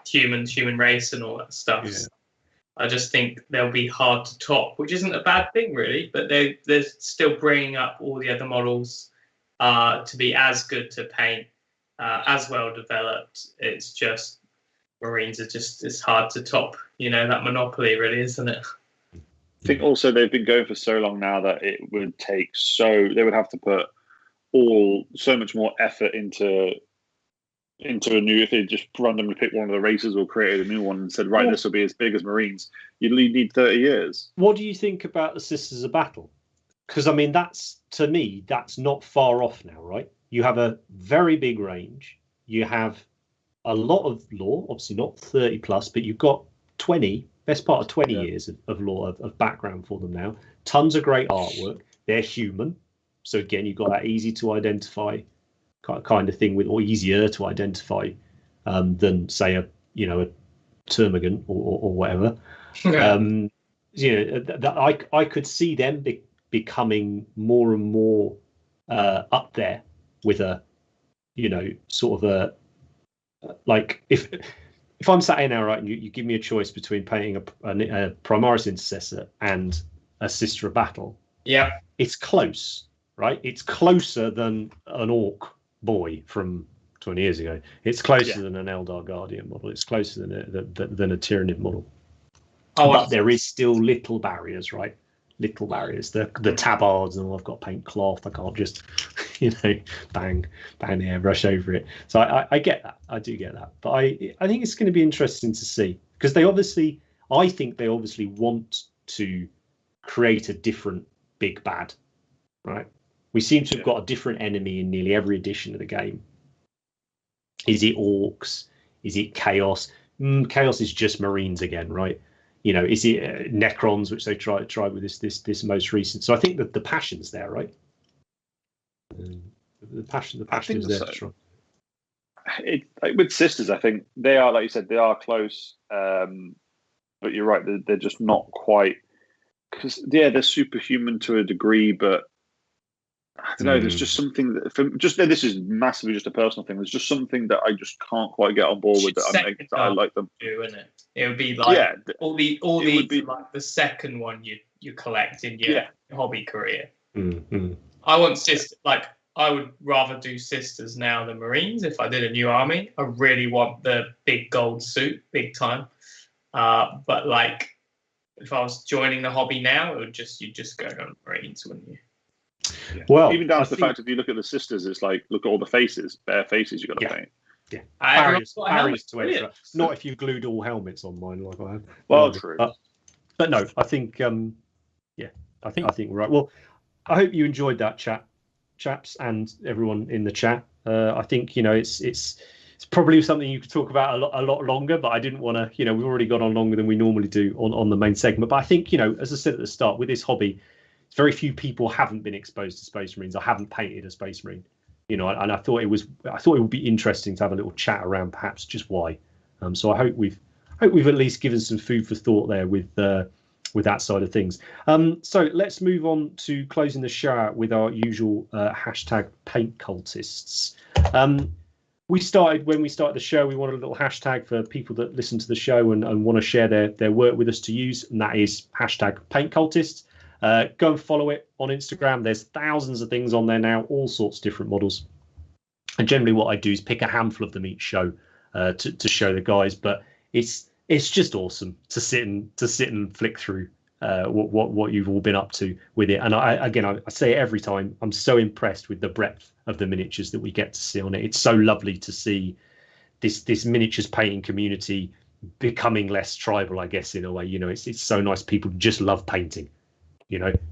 humans, human race, and all that stuff. Yeah. I just think they'll be hard to top, which isn't a bad thing, really. But they're still bringing up all the other models to be as good to paint, as well developed. It's just Marines are it's hard to top. That monopoly, really, isn't it? I think also they've been going for so long now that it would take they would have to put so much more effort into a new, if they just randomly pick one of the races or created a new one and said, right, this will be as big as Marines, you'd need 30 years. What do you think about the Sisters of Battle? Because, I mean, to me, that's not far off now, right? You have a very big range. You have a lot of lore, obviously not 30 plus, but you've got best part of 20 years of lore, of background for them now. Tons of great artwork. They're human. So, again, you've got that easy to identify kind of thing or easier to identify than say a termagant or whatever. I could see them becoming more and more up there with a sort of a like if I'm sat here now, right, and you give me a choice between painting a Primaris Intercessor and a Sister of Battle. Yeah, it's close, right? It's closer than an Orc boy from 20 years ago. It's closer than an Eldar Guardian model. It's closer than a Tyranid model. But there is still little barriers, right? Little barriers. The tabards and all. I've got to paint cloth. I can't just, bang the airbrush over it. So I get that. I do get that. But I think it's going to be interesting to see, because I think they obviously want to create a different big bad, right? We seem to have got a different enemy in nearly every edition of the game. Is it Orcs? Is it Chaos? Chaos is just Marines again, right? Is it Necrons, which they tried with this most recent? So I think that the passion's there, right? The passion is there. So. With Sisters, I think they are, like you said, they are close. But you're right, they're just not quite, because they're superhuman to a degree, but I don't know. There's just something that this is massively just a personal thing. There's just something that I just can't quite get on board with. That I like them. Isn't it? It would be like all these like the second one you collect in your hobby career. Mm-hmm. I want sisters. Like I would rather do Sisters now than Marines if I did a new army. I really want the big gold suit, big time. But like if I was joining the hobby now, you'd just go on Marines, wouldn't you? Yeah. Well, even down to the fact, if you look at the Sisters, it's like, look at all the faces, bare faces you got to paint. yeah, Everyone's got a helmet. barriers to entry. Not if you glued all helmets on mine like I have. Well, true. But no, I think I think we're right. Well, I hope you enjoyed that chat, chaps, and everyone in the chat. I think it's probably something you could talk about a lot longer, but I didn't want to. We've already gone on longer than we normally do on the main segment. But I think as I said at the start, with this hobby, very few people haven't been exposed to Space Marines. I haven't painted a Space Marine, and I thought it would be interesting to have a little chat around perhaps just why. So I hope we've at least given some food for thought there with that side of things. So let's move on to closing the show out with our usual hashtag paint cultists. When we started the show, we wanted a little hashtag for people that listen to the show and want to share their work with us to use, and that is hashtag paint cultists. Go and follow it on Instagram. There's thousands of things on there now, all sorts of different models. And generally what I do is pick a handful of them each show to show the guys, but it's just awesome to sit and flick through what you've all been up to with it. And I say it every time, I'm so impressed with the breadth of the miniatures that we get to see on it. It's so lovely to see this miniatures painting community becoming less tribal, I guess, in a way. It's so nice. People just love painting.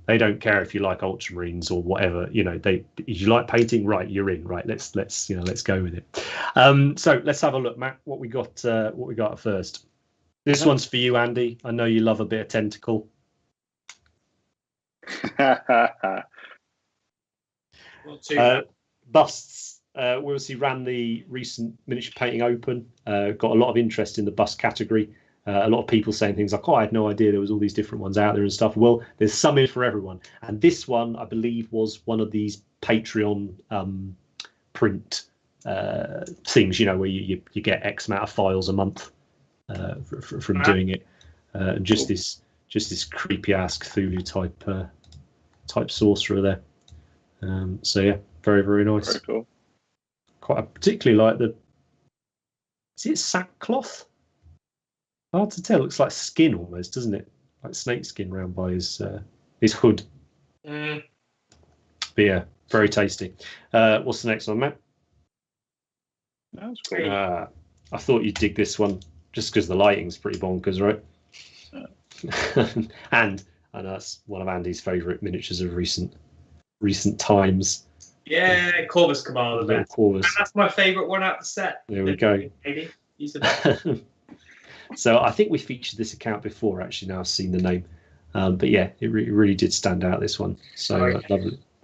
They don't care if you like Ultramarines or whatever. If you like painting, right, you're in. Right, let's go with it. So let's have a look, Matt. What we got first. This one's for you, Andy. I know you love a bit of tentacle. Busts. We obviously ran the recent miniature painting open. Got a lot of interest in the bust category. A lot of people saying things like, I had no idea there was all these different ones out there and stuff. Well, there's some in for everyone. And this one, I believe, was one of these Patreon print things, where you get X amount of files a month from doing it. And just this creepy ass Cthulhu type sorcerer there. So yeah, very, very nice. Very cool. Particularly like is it sackcloth? Hard to tell. Looks like skin almost, doesn't it? Like snake skin round by his hood. But yeah, very tasty. What's the next one, Matt? That's cool. I thought you'd dig this one just because the lighting's pretty bonkers, right? Yeah. And that's one of Andy's favourite miniatures of recent times. Yeah, Corvus Commander. Corvus. And that's my favourite one out the set. There we go. He's the best. So I think we featured this account before, actually. Now I've seen the name, but yeah, it really did stand out, this one. So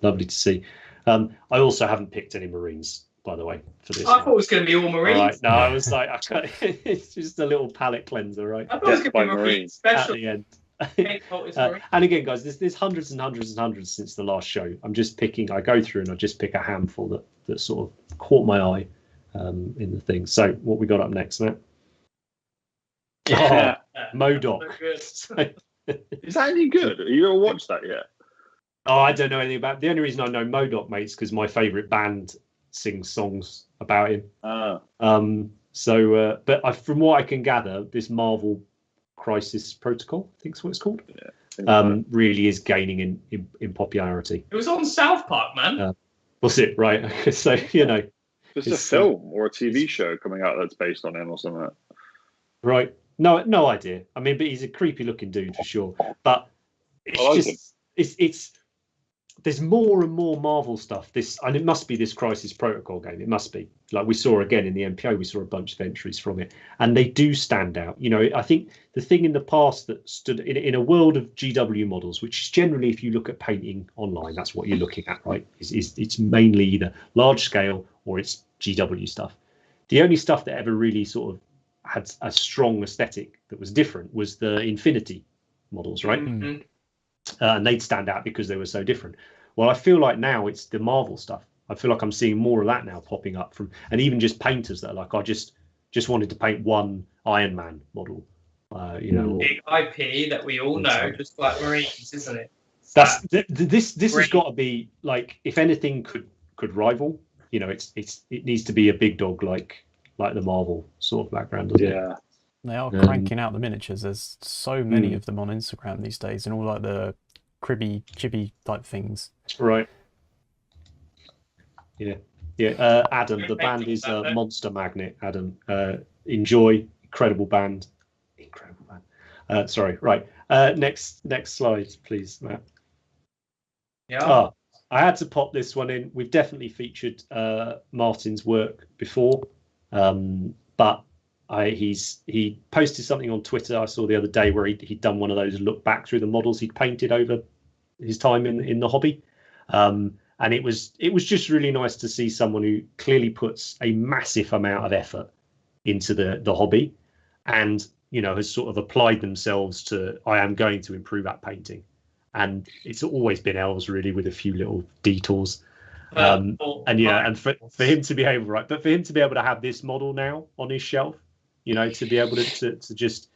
lovely to see. I also haven't picked any Marines, by the way, for this. I thought it was going to be all Marines. Right. No, I was like, it's just a little palette cleanser, right? I thought it was going to be Marines special. At the end. And again, guys, there's hundreds and hundreds and hundreds since the last show. I go through and I just pick a handful that sort of caught my eye in the thing. So what we got up next, Matt? Yeah. MODOK. Is that any good? Have you ever watched that yet? Oh, I don't know anything about it. The only reason I know MODOK, mate, is because my favourite band sings songs about him. But from what I can gather, this Marvel Crisis Protocol, I think is what it's called, really is gaining in popularity. It was on South Park, man. Was it? Right. So, There's a film or a TV show coming out that's based on him or something. Right. No idea. I mean, but he's a creepy looking dude for sure. But it's there's more and more Marvel stuff. And it must be this Crisis Protocol game. It must be. Like we saw again in the MPO, we saw a bunch of entries from it, and they do stand out. I think the thing in the past that stood in a world of GW models, which is generally, if you look at painting online, that's what you're looking at, right? It's mainly either large scale or it's GW stuff. The only stuff that ever really sort of had a strong aesthetic that was different was the Infinity models, right? Mm-hmm. And they'd stand out because they were so different. Well, I feel like now it's the Marvel stuff. I feel like I'm seeing more of that now popping up and even just painters that are like, I just wanted to paint one Iron Man model, big IP that we all know, just like Marines, isn't it? This has got to be like, if anything could rival, it needs to be a big dog like the Marvel sort of background, doesn't it? They are cranking out the miniatures. There's so many of them on Instagram these days, and all like the cribby, chibi type things. Right. Yeah. Yeah, Adam, the band is Monster Magnet. Adam, enjoy. Incredible band. Incredible band. Sorry, right. Next slide, please, Matt. Yeah. Oh, I had to pop this one in. We've definitely featured Martin's work before, but he posted something on Twitter I saw the other day where he'd done one of those look back through the models he'd painted over his time in the hobby, and it was just really nice to see someone who clearly puts a massive amount of effort into the hobby, and has sort of applied themselves to, I am going to improve at painting. And it's always been elves, really, with a few little detours. And for him to be able, but for him to be able to have this model now on his shelf, to be able to just,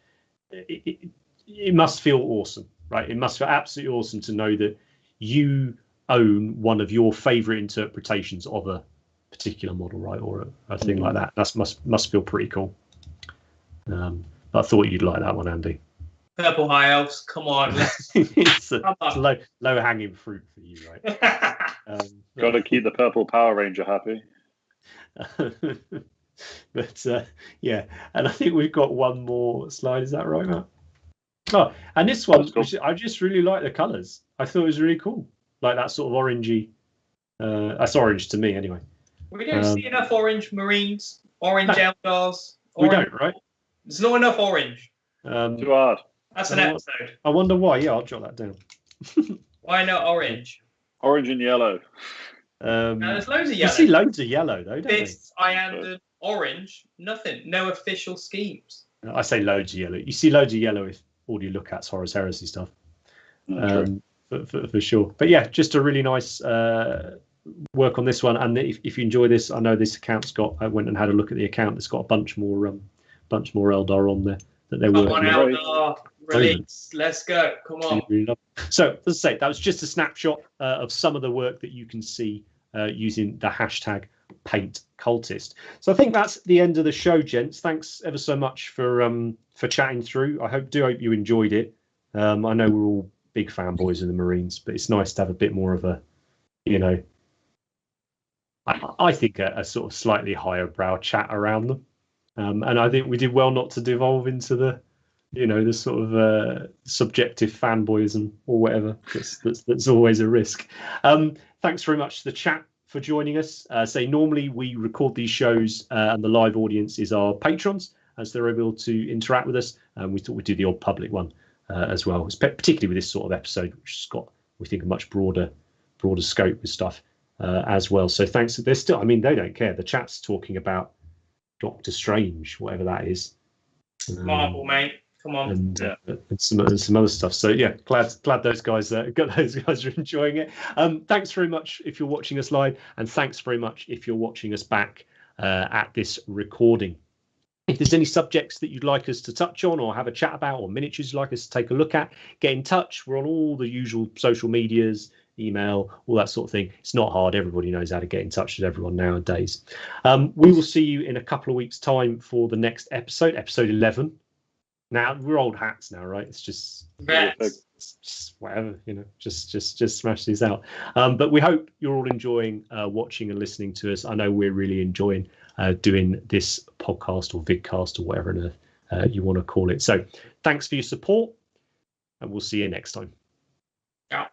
it must feel awesome, right? It must feel absolutely awesome to know that you own one of your favorite interpretations of a particular model, right, or a thing like that. That must feel pretty cool. I thought you'd like that one, Andy. Purple high elves, come on. It's low hanging fruit for you, right? Got to keep the purple Power Ranger happy. But yeah, and I think we've got one more slide. Is that right, Matt? Oh, and this one, cool. I just really like the colours. I thought it was really cool, like that sort of orangey. That's orange to me, anyway. We don't see enough orange Marines, orange Eldars. We don't, right? There's not enough orange. Too hard. That's an episode. I wonder why. Yeah, I'll jot that down. Why not orange? Orange and yellow. No, there's loads of yellow. We see loads of yellow, though, don't Fists, Iandon, orange, nothing. No official schemes. we? I say loads of yellow. You see loads of yellow if all you look at's Horus Heresy stuff. For sure. But yeah, just a really nice work on this one. And if you enjoy this, I know this account's got. I went and had a look at the account. It's got a bunch more Eldar on there that they're working on. Eldar, release. Let's go. Come on. So, as I say, that was just a snapshot of some of the work that you can see using the hashtag Paint Cultist. So I think that's the end of the show, gents. Thanks ever so much for chatting through. I hope you enjoyed it. I know we're all big fanboys of the Marines, but it's nice to have a bit more of a, I think a sort of slightly higher brow chat around them. And I think we did well not to devolve into the sort of subjective fanboyism or whatever. That's always a risk. Thanks very much to the chat for joining us. Normally we record these shows and the live audience is our patrons, as they're able to interact with us. We thought we'd do the odd public one as well, particularly with this sort of episode, which has got, we think, a much broader scope with stuff as well. So thanks. They're still, I mean, they don't care. The chat's talking about Doctor Strange, whatever that is. Marvel, mate. Come on. And some other stuff. So yeah, glad those guys are enjoying it. Thanks very much if you're watching us live, and thanks very much if you're watching us back at this recording. If there's any subjects that you'd like us to touch on or have a chat about, or miniatures you'd like us to take a look at, get in touch. We're on all the usual social medias, email, all that sort of thing. It's not hard. Everybody knows how to get in touch with everyone nowadays. We will see you in a couple of weeks' time for the next episode 11. Now we're old hats now, right? It's just whatever, just smash these out. But we hope you're all enjoying watching and listening to us. I know we're really enjoying doing this podcast or vidcast or whatever on earth you want to call it. So thanks for your support, and we'll see you next time. Yeah.